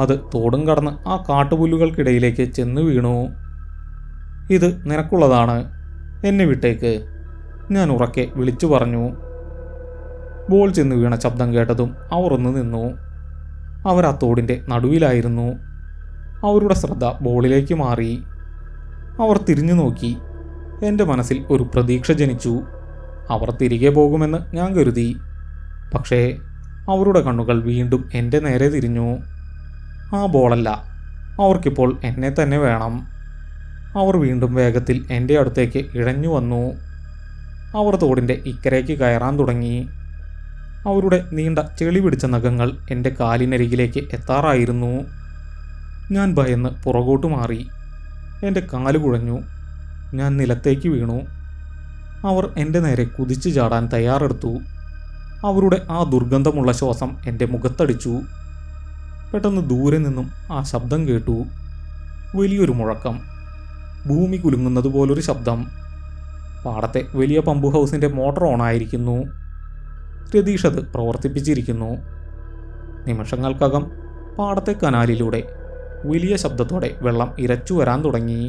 അത് തോടും കടന്ന് ആ കാട്ടുപുല്ലുകൾക്കിടയിലേക്ക് ചെന്ന് വീണു. ഇത് നിനക്കുള്ളതാണ്, എന്നെ വിട്ടേക്ക്, ഞാൻ ഉറക്കെ വിളിച്ചു പറഞ്ഞു. ബോൾ ചെന്ന് വീണ ശബ്ദം കേട്ടതും അവർ ഒന്ന് നിന്നു. അവർ ആ തോടിൻ്റെ നടുവിലായിരുന്നു. അവരുടെ ശ്രദ്ധ ബോളിലേക്ക് മാറി. അവർ തിരിഞ്ഞു നോക്കി. എൻ്റെ മനസ്സിൽ ഒരു പ്രതീക്ഷ ജനിച്ചു. അവർ തിരികെ പോകുമെന്ന് ഞാൻ കരുതി. പക്ഷേ അവരുടെ കണ്ണുകൾ വീണ്ടും എൻ്റെ നേരെ തിരിഞ്ഞു. ആ ബോളല്ല, അവർക്കിപ്പോൾ എന്നെ തന്നെ വേണം. അവർ വീണ്ടും വേഗത്തിൽ എൻ്റെ അടുത്തേക്ക് ഇഴഞ്ഞു വന്നു. അവർ തോടിൻ്റെ ഇക്കരയ്ക്ക് കയറാൻ തുടങ്ങി. അവരുടെ നീണ്ട ചെളി പിടിച്ച നഖങ്ങൾ എൻ്റെ കാലിനരികിലേക്ക് എത്താറായിരുന്നു. ഞാൻ ഭയന്ന് പുറകോട്ട് മാറി. എൻ്റെ കാല് കുഴഞ്ഞു. ഞാൻ നിലത്തേക്ക് വീണു. അവർ എൻ്റെ നേരെ കുതിച്ചു ചാടാൻ തയ്യാറെടുത്തു. അവരുടെ ആ ദുർഗന്ധമുള്ള ശ്വാസം എൻ്റെ മുഖത്തടിച്ചു. പെട്ടെന്ന് ദൂരെ നിന്നും ആ ശബ്ദം കേട്ടു. വലിയൊരു മുഴക്കം, ഭൂമി കുലുങ്ങുന്നത് പോലൊരു ശബ്ദം. പാടത്തെ വലിയ പമ്പ് ഹൗസിൻ്റെ മോട്ടോർ ഓണായിരിക്കുന്നു. രതീഷ് അത് പ്രവർത്തിപ്പിച്ചിരിക്കുന്നു. നിമിഷങ്ങൾക്കകം പാടത്തെ കനാലിലൂടെ വലിയ ശബ്ദത്തോടെ വെള്ളം ഇരച്ചു വരാൻ തുടങ്ങി.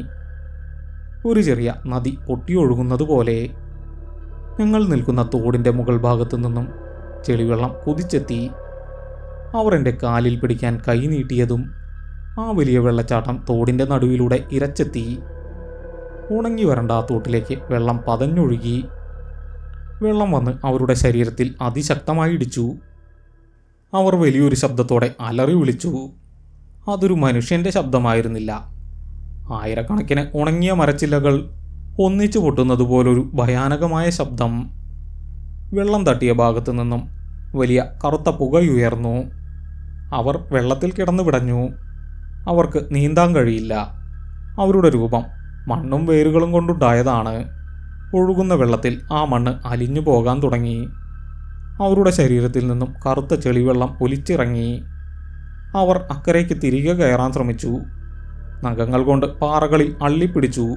ഒരു ചെറിയ നദി പൊട്ടിയൊഴുകുന്നത് പോലെ. ഞങ്ങൾ നിൽക്കുന്ന തോടിൻ്റെ മുകൾ ഭാഗത്തു നിന്നും ചെളിവെള്ളം കുതിച്ചെത്തി. അവർ എൻ്റെ കാലിൽ പിടിക്കാൻ കൈ നീട്ടിയതും ആ വലിയ വെള്ളച്ചാട്ടം തോടിൻ്റെ നടുവിലൂടെ ഇരച്ചെത്തി. ഉണങ്ങി വരണ്ട ആ തോട്ടിലേക്ക് വെള്ളം പതഞ്ഞൊഴുകി. വെള്ളം വന്ന് അവരുടെ ശരീരത്തിൽ അതിശക്തമായി ഇടിച്ചു. അവർ വലിയൊരു ശബ്ദത്തോടെ അലറി വിളിച്ചു. അതൊരു മനുഷ്യൻ്റെ ശബ്ദമായിരുന്നില്ല. ആയിരക്കണക്കിന് ഉണങ്ങിയ മരച്ചില്ലകൾ ഒന്നിച്ചു പൊട്ടുന്നത് പോലൊരു ഭയാനകമായ ശബ്ദം. വെള്ളം തട്ടിയ ഭാഗത്തു നിന്നും വലിയ കറുത്ത പുകയുയർന്നു. അവർ വെള്ളത്തിൽ കിടന്നു പിടഞ്ഞു. അവർക്ക് നീന്താൻ കഴിയില്ല. അവരുടെ രൂപം മണ്ണും വേരുകളും കൊണ്ടുണ്ടായതാണ്. ഒഴുകുന്ന വെള്ളത്തിൽ ആ മണ്ണ് അലിഞ്ഞു പോകാൻ തുടങ്ങി. അവരുടെ ശരീരത്തിൽ നിന്നും കറുത്ത ചെളിവെള്ളം ഒലിച്ചിറങ്ങി. അവർ അക്കരയ്ക്ക് തിരികെ കയറാൻ ശ്രമിച്ചു. നഖങ്ങൾ കൊണ്ട് പാറകളിൽ അള്ളിപ്പിടിച്ചു.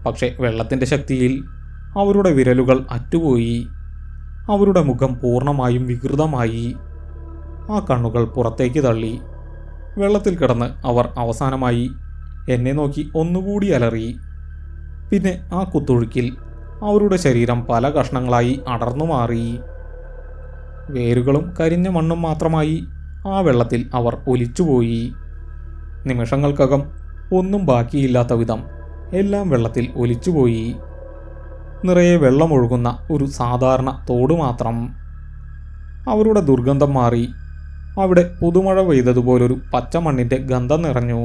പക്ഷേ വെള്ളത്തിൻ്റെ ശക്തിയിൽ അവരുടെ വിരലുകൾ അറ്റുപോയി. അവരുടെ മുഖം പൂർണ്ണമായും വികൃതമായി. ആ കണ്ണുകൾ പുറത്തേക്ക് തള്ളി. വെള്ളത്തിൽ കിടന്ന് അവർ അവസാനമായി എന്നെ നോക്കി ഒന്നുകൂടി അലറി. പിന്നെ ആ കുത്തൊഴുക്കിൽ അവരുടെ ശരീരം പല കഷ്ണങ്ങളായി അടർന്നു മാറി. വേരുകളും കരിഞ്ഞ മണ്ണും മാത്രമായി ആ വെള്ളത്തിൽ അവർ ഒലിച്ചുപോയി. നിമിഷങ്ങൾക്കകം ഒന്നും ബാക്കിയില്ലാത്ത വിധം എല്ലാം വെള്ളത്തിൽ ഒലിച്ചുപോയി. നിറയെ വെള്ളമൊഴുകുന്ന ഒരു സാധാരണ തോട് മാത്രം. അവരുടെ ദുർഗന്ധം മാറി. അവിടെ പുതുമഴ പെയ്തതുപോലൊരു പച്ചമണ്ണിൻ്റെ ഗന്ധം നിറഞ്ഞു.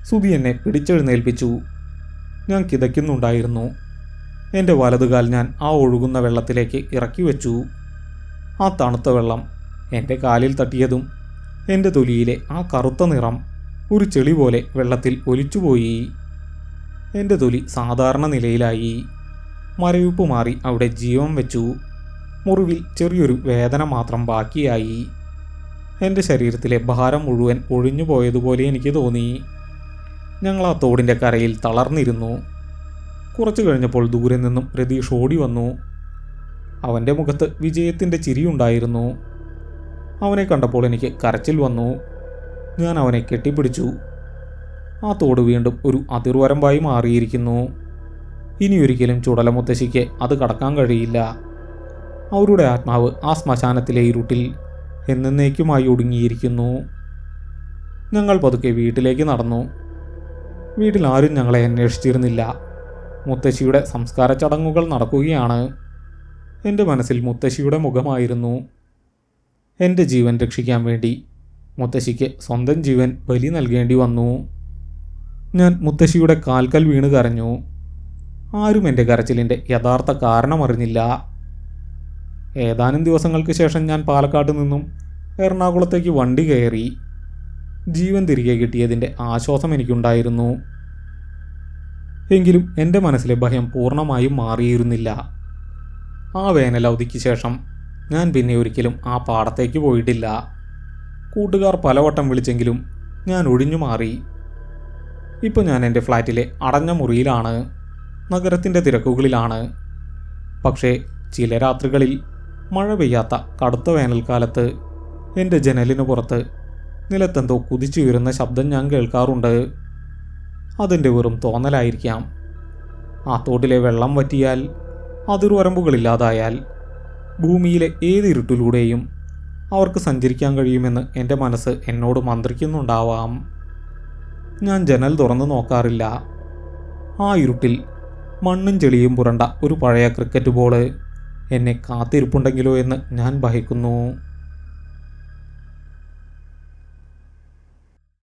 സുധി എന്നെ പിടിച്ചെഴുന്നേൽപ്പിച്ചു. ഞാൻ കിതയ്ക്കുന്നുണ്ടായിരുന്നു. എൻ്റെ വലതുകാൽ ഞാൻ ആ ഒഴുകുന്ന വെള്ളത്തിലേക്ക് ഇറക്കി വെച്ചു. ആ തണുത്ത വെള്ളം എൻ്റെ കാലിൽ തട്ടിയതും എൻ്റെ തൊലിയിലെ ആ കറുത്ത നിറം ഒരു ചെളി പോലെ വെള്ളത്തിൽ ഒലിച്ചുപോയി. എൻ്റെ തൊലി സാധാരണ നിലയിലായി. മരവിപ്പ് മാറി അവിടെ ജീവൻ വെച്ചു. മുറിവിൽ ചെറിയൊരു വേദന മാത്രം ബാക്കിയായി. എൻ്റെ ശരീരത്തിലെ ഭാരം മുഴുവൻ ഒഴിഞ്ഞു പോയതുപോലെ എനിക്ക് തോന്നി. ഞങ്ങൾ ആ തോടിൻ്റെ കരയിൽ തളർന്നിരുന്നു. കുറച്ചു കഴിഞ്ഞപ്പോൾ ദൂരെ നിന്നും രതീഷ് ഓടി വന്നു. അവൻ്റെ മുഖത്ത് വിജയത്തിൻ്റെ ചിരിയുണ്ടായിരുന്നു. അവനെ കണ്ടപ്പോൾ എനിക്ക് കരച്ചിൽ വന്നു. ഞാൻ അവനെ കെട്ടിപ്പിടിച്ചു. ആ തോട് വീണ്ടും ഒരു അതിർവരമ്പായി മാറിയിരിക്കുന്നു. ഇനിയൊരിക്കലും ചുടലമുത്തശ്ശിക്ക് അത് കടക്കാൻ കഴിയില്ല. അവരുടെ ആത്മാവ് ആ ശ്മശാനത്തിലെ ഇരുട്ടിൽ എന്നേക്കുമായി ഒടുങ്ങിയിരിക്കുന്നു. ഞങ്ങൾ പതുക്കെ വീട്ടിലേക്ക് നടന്നു. വീട്ടിൽ ആരും ഞങ്ങളെ അന്വേഷിച്ചിരുന്നില്ല. മുത്തശ്ശിയുടെ സംസ്കാര ചടങ്ങുകൾ നടക്കുകയാണ്. എൻ്റെ മനസ്സിൽ മുത്തശ്ശിയുടെ മുഖമായിരുന്നു. എൻ്റെ ജീവൻ രക്ഷിക്കാൻ വേണ്ടി മുത്തശ്ശിക്ക് സ്വന്തം ജീവൻ ബലി നൽകേണ്ടി വന്നു. ഞാൻ മുത്തശ്ശിയുടെ കാൽക്കൽ വീണ് കരഞ്ഞു. ആരും എൻ്റെ കരച്ചിലിൻ്റെ യഥാർത്ഥ കാരണമറിഞ്ഞില്ല. ഏതാനും ദിവസങ്ങൾക്ക് ശേഷം ഞാൻ പാലക്കാട് നിന്നും എറണാകുളത്തേക്ക് വണ്ടി കയറി. ജീവൻ തിരികെ കിട്ടിയതിൻ്റെ ആശ്വാസം എനിക്കുണ്ടായിരുന്നു. എങ്കിലും എൻ്റെ മനസ്സിലെ ഭയം പൂർണ്ണമായും മാറിയിരുന്നില്ല. ആ വേനലവധിക്ക് ശേഷം ഞാൻ പിന്നെ ഒരിക്കലും ആ പാടത്തേക്ക് പോയിട്ടില്ല. കൂട്ടുകാർ പലവട്ടം വിളിച്ചെങ്കിലും ഞാൻ ഒഴിഞ്ഞു മാറി. ഇപ്പോൾ ഞാൻ എൻ്റെ ഫ്ലാറ്റിലെ അടഞ്ഞ മുറിയിലാണ്. നഗരത്തിൻ്റെ തിരക്കുകളിലാണ്. പക്ഷേ ചില രാത്രികളിൽ മഴ പെയ്യാത്ത കടുത്ത വേനൽക്കാലത്ത് എൻ്റെ ജനലിന് പുറത്ത് നിലത്തെന്തോ കുതിച്ചുയരുന്ന ശബ്ദം ഞാൻ കേൾക്കാറുണ്ട്. അതിൻ്റെ വെറും തോന്നലായിരിക്കാം. ആ തോട്ടിലെ വെള്ളം വറ്റിയാൽ, അതിർവരമ്പുകളില്ലാതായാൽ ഭൂമിയിലെ ഏത് ഇരുട്ടിലൂടെയും അവർക്ക് സഞ്ചരിക്കാൻ കഴിയുമെന്ന് എൻ്റെ മനസ്സ് എന്നോട് മന്ത്രിക്കുന്നുണ്ടാവാം. ഞാൻ ജനൽ തുറന്നു നോക്കാറില്ല. ആ ഇരുട്ടിൽ മണ്ണും ചെളിയും പുരണ്ട ഒരു പഴയ ക്രിക്കറ്റ് ബോള് എന്നെ കാത്തിരിപ്പുണ്ടെങ്കിലോ എന്ന് ഞാൻ ഭയക്കുന്നു.